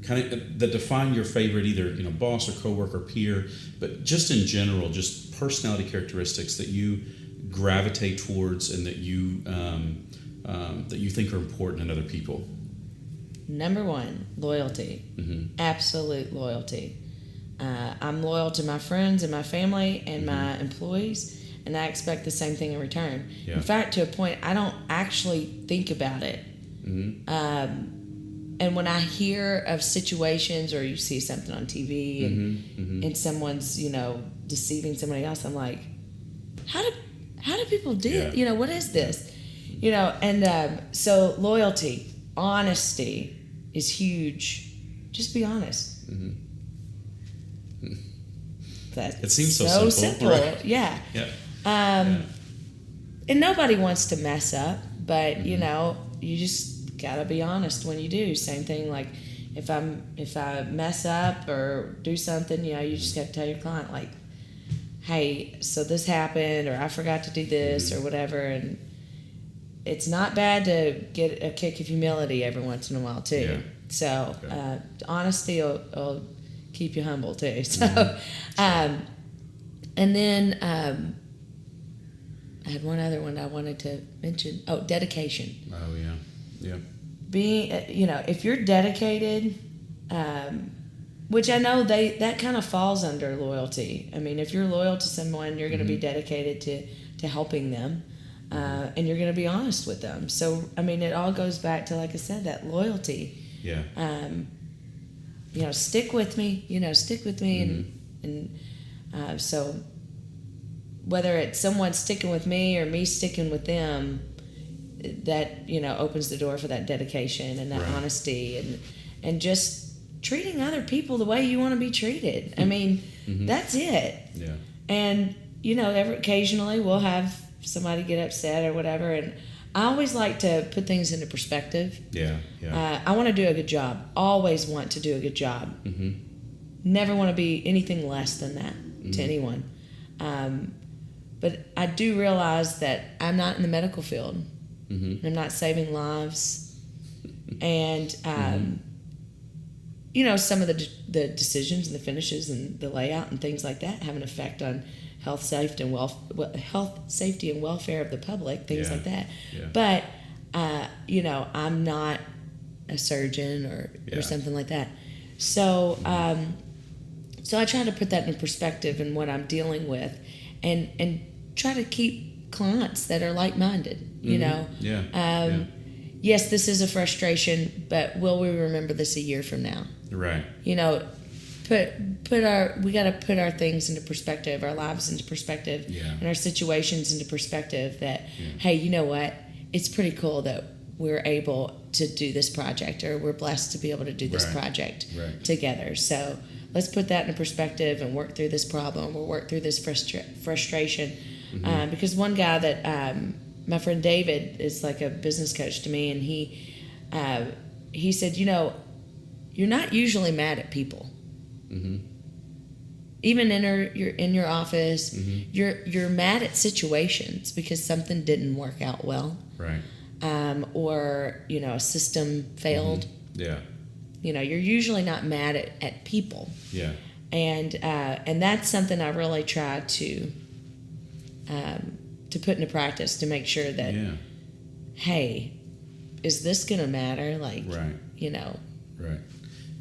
[SPEAKER 2] that define your favorite boss or coworker, peer, but just in general, just personality characteristics that you gravitate towards and that you think are important in other people.
[SPEAKER 3] Number one, loyalty. Mm-hmm. Absolute loyalty. I'm loyal to my friends and my family and my employees, and I expect the same thing in return. Yeah. In fact, to a point, I don't actually think about it. Mm-hmm. And when I hear of situations, or you see something on TV and someone's, deceiving somebody else, I'm like, how do people do it? What is this? So loyalty, honesty is huge. Just be honest. Mm-hmm.
[SPEAKER 2] It seems so simple.
[SPEAKER 3] Right? Yeah. And nobody wants to mess up, but you just gotta be honest when you do. Same thing, like if I mess up or do something, you just gotta tell your client, like, hey, so this happened, or I forgot to do this, or whatever. And it's not bad to get a kick of humility every once in a while too. So honesty will keep you humble too. So and then I had one other one I wanted to mention. Oh, dedication.
[SPEAKER 2] Oh yeah.
[SPEAKER 3] Being, if you're dedicated, which I know that kind of falls under loyalty. I mean, if you're loyal to someone, you're going to be dedicated to helping them, and you're going to be honest with them. So, I mean, it all goes back to, like I said, that loyalty.
[SPEAKER 2] Yeah.
[SPEAKER 3] Stick with me. Stick with me, and so whether it's someone sticking with me or me sticking with them, that opens the door for that dedication and that honesty and just treating other people the way you want to be treated. I mean, that's it. Yeah. And occasionally we'll have somebody get upset or whatever, and I always like to put things into perspective. Yeah. I want to do a good job. Always want to do a good job. Never want to be anything less than that to anyone. But I do realize that I'm not in the medical field. I'm not saving lives, and some of the decisions and the finishes and the layout and things like that have an effect on health, safety, and welfare of the public, things like that.
[SPEAKER 2] Yeah.
[SPEAKER 3] But I'm not a surgeon or something like that. So so I try to put that in perspective in what I'm dealing with, and try to keep clients that are like-minded. Yes, this is a frustration, but will we remember this a year from now?
[SPEAKER 2] Right.
[SPEAKER 3] We got to put our things into perspective, our lives into perspective, and our situations into perspective. That hey, you know what? It's pretty cool that we're able to do this project, or we're blessed to be able to do this project together. So let's put that into perspective and work through this problem, or work through this frustration. Because one guy that my friend David is like a business coach to me, and he said, you're not usually mad at people. Even in your office, you're mad at situations because something didn't work out well,
[SPEAKER 2] right?
[SPEAKER 3] Or a system failed. You're usually not mad at people. And that's something I really try to put into practice, to make sure that hey, is this gonna matter? Like,
[SPEAKER 2] right.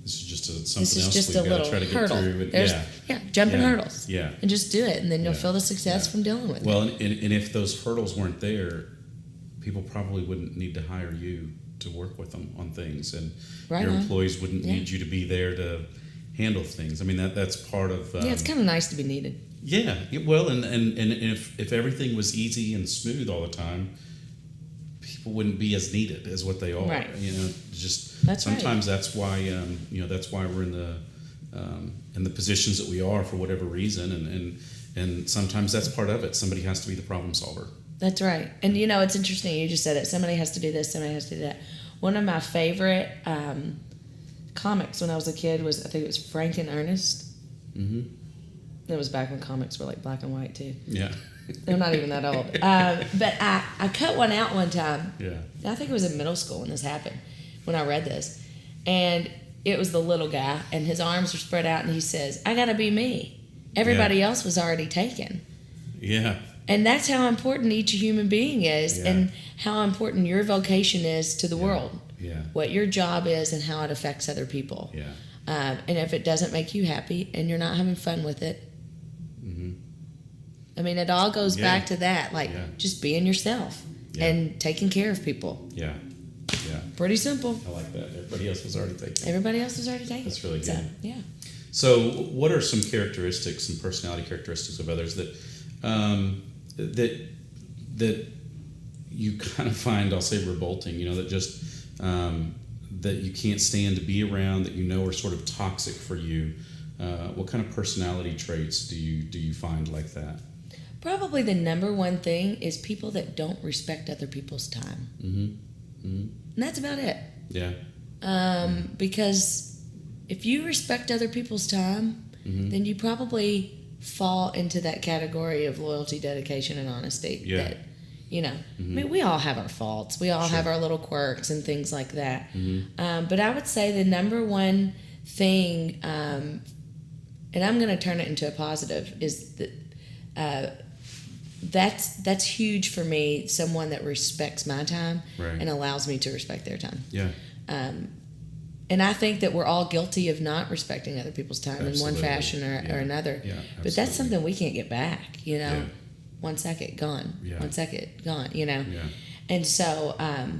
[SPEAKER 2] This is just something else we've got to try to get through.
[SPEAKER 3] Jumping hurdles.
[SPEAKER 2] And
[SPEAKER 3] just do it, and then you'll feel the success from dealing with it.
[SPEAKER 2] Well, and if those hurdles weren't there, people probably wouldn't need to hire you to work with them on things, and your employees wouldn't need you to be there to handle things. I mean, that's part of.
[SPEAKER 3] It's kind of nice to be needed.
[SPEAKER 2] Yeah. Well, and if everything was easy and smooth all the time, people wouldn't be as needed as what they are.
[SPEAKER 3] Right.
[SPEAKER 2] Sometimes that's why that's why we're in the positions that we are for whatever reason, and sometimes that's part of it. Somebody has to be the problem solver.
[SPEAKER 3] That's right. And it's interesting, you just said it. Somebody has to do this, somebody has to do that. One of my favorite comics when I was a kid was, I think it was Frank and Ernest. It was back when comics were like black and white too.
[SPEAKER 2] Yeah.
[SPEAKER 3] They're not even that old. But I cut one out one time.
[SPEAKER 2] Yeah.
[SPEAKER 3] I think it was in middle school when this happened, when I read this. And it was the little guy, and his arms were spread out, and he says, I got to be me. Everybody else was already taken.
[SPEAKER 2] Yeah.
[SPEAKER 3] And that's how important each human being is, and how important your vocation is to the world.
[SPEAKER 2] Yeah.
[SPEAKER 3] What your job is and how it affects other people.
[SPEAKER 2] Yeah.
[SPEAKER 3] And if it doesn't make you happy and you're not having fun with it, I mean, it all goes back to that, just being yourself and taking care of people.
[SPEAKER 2] Yeah.
[SPEAKER 3] Pretty simple.
[SPEAKER 2] I like that. Everybody else was already taken.
[SPEAKER 3] That's
[SPEAKER 2] really good.
[SPEAKER 3] So, yeah.
[SPEAKER 2] So, what are some characteristics, some personality characteristics of others that that you kind of find, I'll say, revolting? That just that you can't stand to be around, that are sort of toxic for you. What kind of personality traits do you find like that?
[SPEAKER 3] Probably the number one thing is people that don't respect other people's time. And that's about it.
[SPEAKER 2] Yeah.
[SPEAKER 3] Because if you respect other people's time, then you probably fall into that category of loyalty, dedication, and honesty.
[SPEAKER 2] Yeah.
[SPEAKER 3] That, I mean, we all have our faults. We all have our little quirks and things like that. But I would say the number one thing, and I'm going to turn it into a positive, is that that's huge for me. Someone that respects my time and allows me to respect their time.
[SPEAKER 2] Yeah.
[SPEAKER 3] And I think that we're all guilty of not respecting other people's time in one fashion or another.
[SPEAKER 2] Yeah,
[SPEAKER 3] but that's something we can't get back. 1 second gone. 1 second gone.
[SPEAKER 2] Yeah.
[SPEAKER 3] And so, I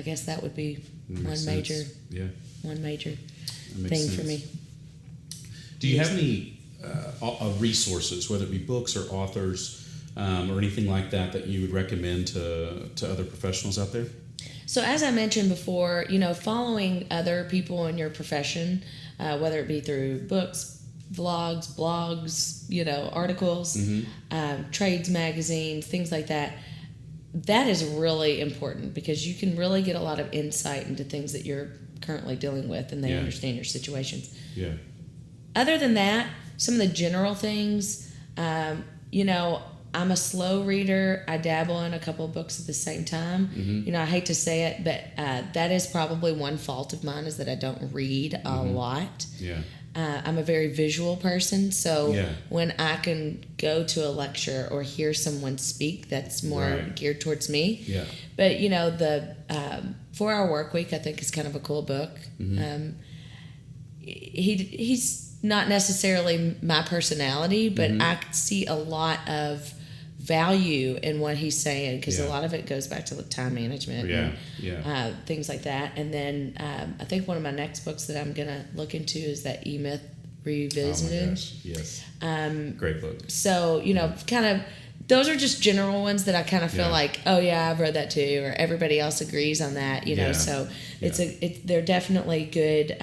[SPEAKER 3] guess that would be one major thing for me.
[SPEAKER 2] Do you have any resources, whether it be books or authors or anything like that you would recommend to other professionals out there?
[SPEAKER 3] So as I mentioned before, following other people in your profession, whether it be through books, vlogs, blogs, articles, trades magazines, things like that, that is really important, because you can really get a lot of insight into things that you're currently dealing with, and they understand your situations. Other than that, some of the general things, I'm a slow reader. I dabble in a couple of books at the same time.
[SPEAKER 2] Mm-hmm.
[SPEAKER 3] I hate to say it, but that is probably one fault of mine, is that I don't read a lot.
[SPEAKER 2] Yeah.
[SPEAKER 3] I'm a very visual person, so
[SPEAKER 2] Yeah.
[SPEAKER 3] when I can go to a lecture or hear someone speak, that's more
[SPEAKER 2] Right.
[SPEAKER 3] geared towards me.
[SPEAKER 2] Yeah.
[SPEAKER 3] But, the 4-Hour Workweek, I think, is kind of a cool book.
[SPEAKER 2] Mm-hmm.
[SPEAKER 3] He's not necessarily my personality, but I see a lot of value in what he's saying, because a lot of it goes back to time management and things like that. And then I think one of my next books that I'm going to look into is that E Myth Revisited.
[SPEAKER 2] Oh my gosh. Yes. Great book.
[SPEAKER 3] So, kind of, those are just general ones that I kind of feel like, oh yeah, I've read that too, or everybody else agrees on that, so they're definitely good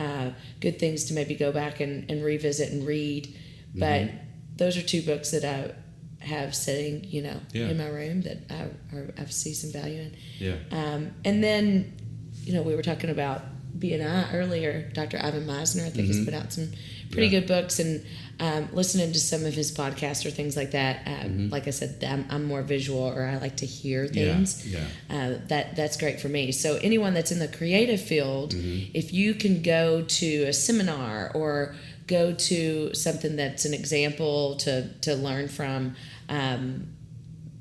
[SPEAKER 3] things to maybe go back and revisit and read. But those are 2 books that I have sitting, in my room that I see some value in.
[SPEAKER 2] Yeah.
[SPEAKER 3] And then, we were talking about BNI earlier. Dr. Ivan Misner, I think, has put out some pretty good books, and listening to some of his podcasts or things like that. Like I said, I'm more visual, or I like to hear things.
[SPEAKER 2] Yeah.
[SPEAKER 3] That's great for me. So anyone that's in the creative field, if you can go to a seminar or go to something that's an example to learn from,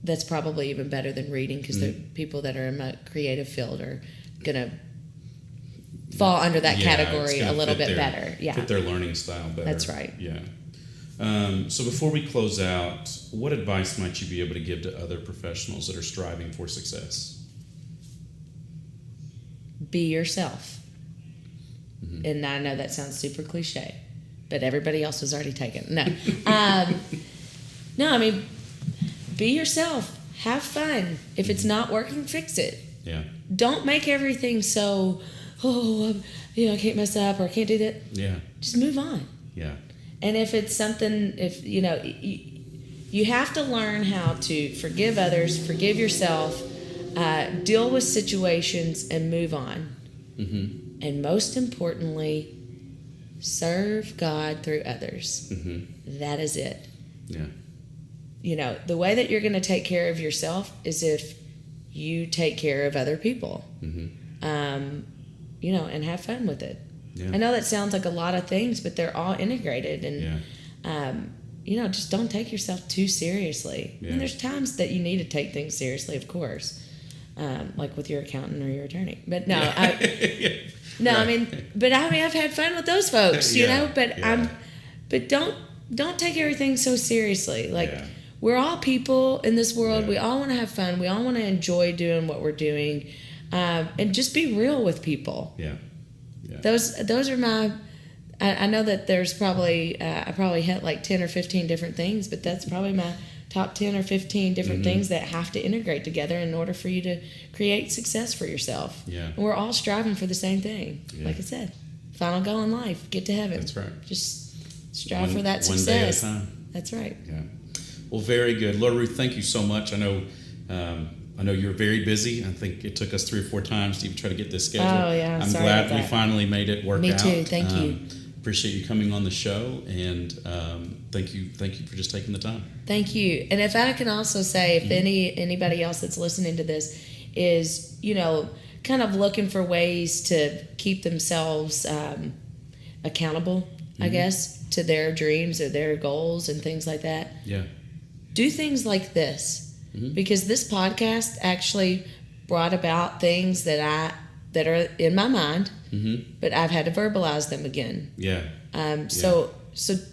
[SPEAKER 3] that's probably even better than reading, because the people that are in my creative field are going to fall under that category a little bit better. Yeah.
[SPEAKER 2] Fit their learning style better.
[SPEAKER 3] That's right.
[SPEAKER 2] Yeah. So before we close out, what advice might you be able to give to other professionals that are striving for success?
[SPEAKER 3] Be yourself. And I know that sounds super cliche, but everybody else was already taken. No. No, I mean, be yourself. Have fun. If it's not working, fix it.
[SPEAKER 2] Yeah.
[SPEAKER 3] Don't make everything so, I can't mess up, or I can't do that.
[SPEAKER 2] Yeah.
[SPEAKER 3] Just move on.
[SPEAKER 2] Yeah.
[SPEAKER 3] And if it's something, you have to learn how to forgive others, forgive yourself, deal with situations, and move on. Mm-hmm. And most importantly, serve God through others. Mm-hmm. That is it.
[SPEAKER 2] Yeah.
[SPEAKER 3] The way that you're going to take care of yourself is if you take care of other people. Mm-hmm. And have fun with it. Yeah. I know that sounds like a lot of things, but they're all integrated. And, just don't take yourself too seriously. Yeah. And there's times that you need to take things seriously, of course, like with your accountant or your attorney. But no, right. I've had fun with those folks, but don't take everything so seriously. We're all people in this world. Yeah. We all want to have fun. We all want to enjoy doing what we're doing, and just be real with people. Yeah. Yeah. Those are my. I know that there's probably I probably hit like 10 or 15 different things, but that's probably my top 10 or 15 different things that have to integrate together in order for you to create success for yourself. Yeah. And we're all striving for the same thing. Yeah. Like I said, final goal in life, get to heaven.
[SPEAKER 2] That's right.
[SPEAKER 3] Just strive for that success.
[SPEAKER 2] One day at a time.
[SPEAKER 3] That's right.
[SPEAKER 2] Yeah. Well, very good. Laura Ruth, thank you so much. I know you're very busy. I think it took us 3 or 4 times to even try to get this scheduled.
[SPEAKER 3] Oh, yeah.
[SPEAKER 2] I'm glad we finally made it work out.
[SPEAKER 3] Me too. Thank you.
[SPEAKER 2] Appreciate you coming on the show, and thank you for just taking the time.
[SPEAKER 3] Thank you. And if I can also say, if anybody else that's listening to this is, kind of looking for ways to keep themselves accountable, I guess, to their dreams or their goals and things like that.
[SPEAKER 2] Yeah.
[SPEAKER 3] Do things like this, because this podcast actually brought about things that are in my mind, but I've had to verbalize them again. Yeah. So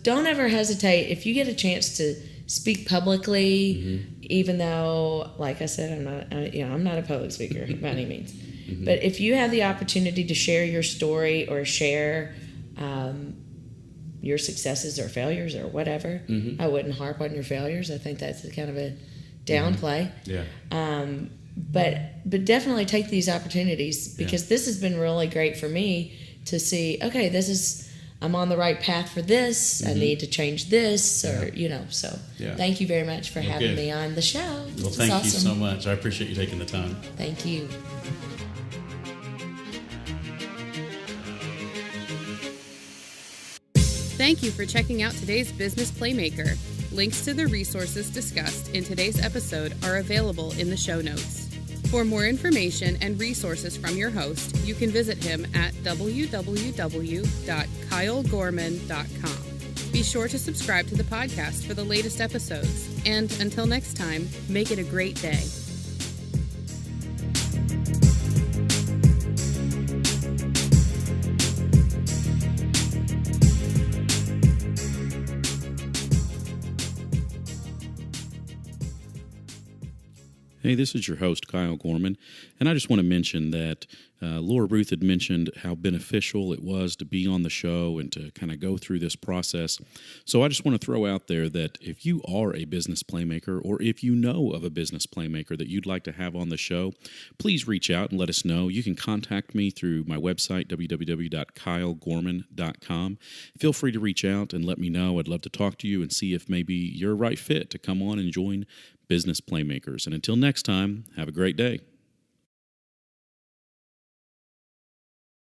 [SPEAKER 3] don't ever hesitate if you get a chance to speak publicly, even though, like I said, I'm not a public speaker by any means. But if you have the opportunity to share your story or share your successes or failures or whatever, I wouldn't harp on your failures. I think that's kind of a downplay. Yeah. But definitely take these opportunities, because this has been really great for me to see, okay, I'm on the right path for this. I need to change this, or, so thank you very much for having me on the show.
[SPEAKER 2] Well, thank you so much. I appreciate you taking the time.
[SPEAKER 3] Thank you.
[SPEAKER 1] Thank you for checking out today's Business Playmaker. Links to the resources discussed in today's episode are available in the show notes. For more information and resources from your host, you can visit him at www.kylegorman.com. Be sure to subscribe to the podcast for the latest episodes. And until next time, make it a great day.
[SPEAKER 2] Hey, this is your host, Kyle Gorman, and I just want to mention that Laura Ruth had mentioned how beneficial it was to be on the show and to kind of go through this process. So I just want to throw out there that if you are a business playmaker or if you know of a business playmaker that you'd like to have on the show, please reach out and let us know. You can contact me through my website, www.kylegorman.com. Feel free to reach out and let me know. I'd love to talk to you and see if maybe you're a right fit to come on and join Business Playmakers. And until next time, have a great day.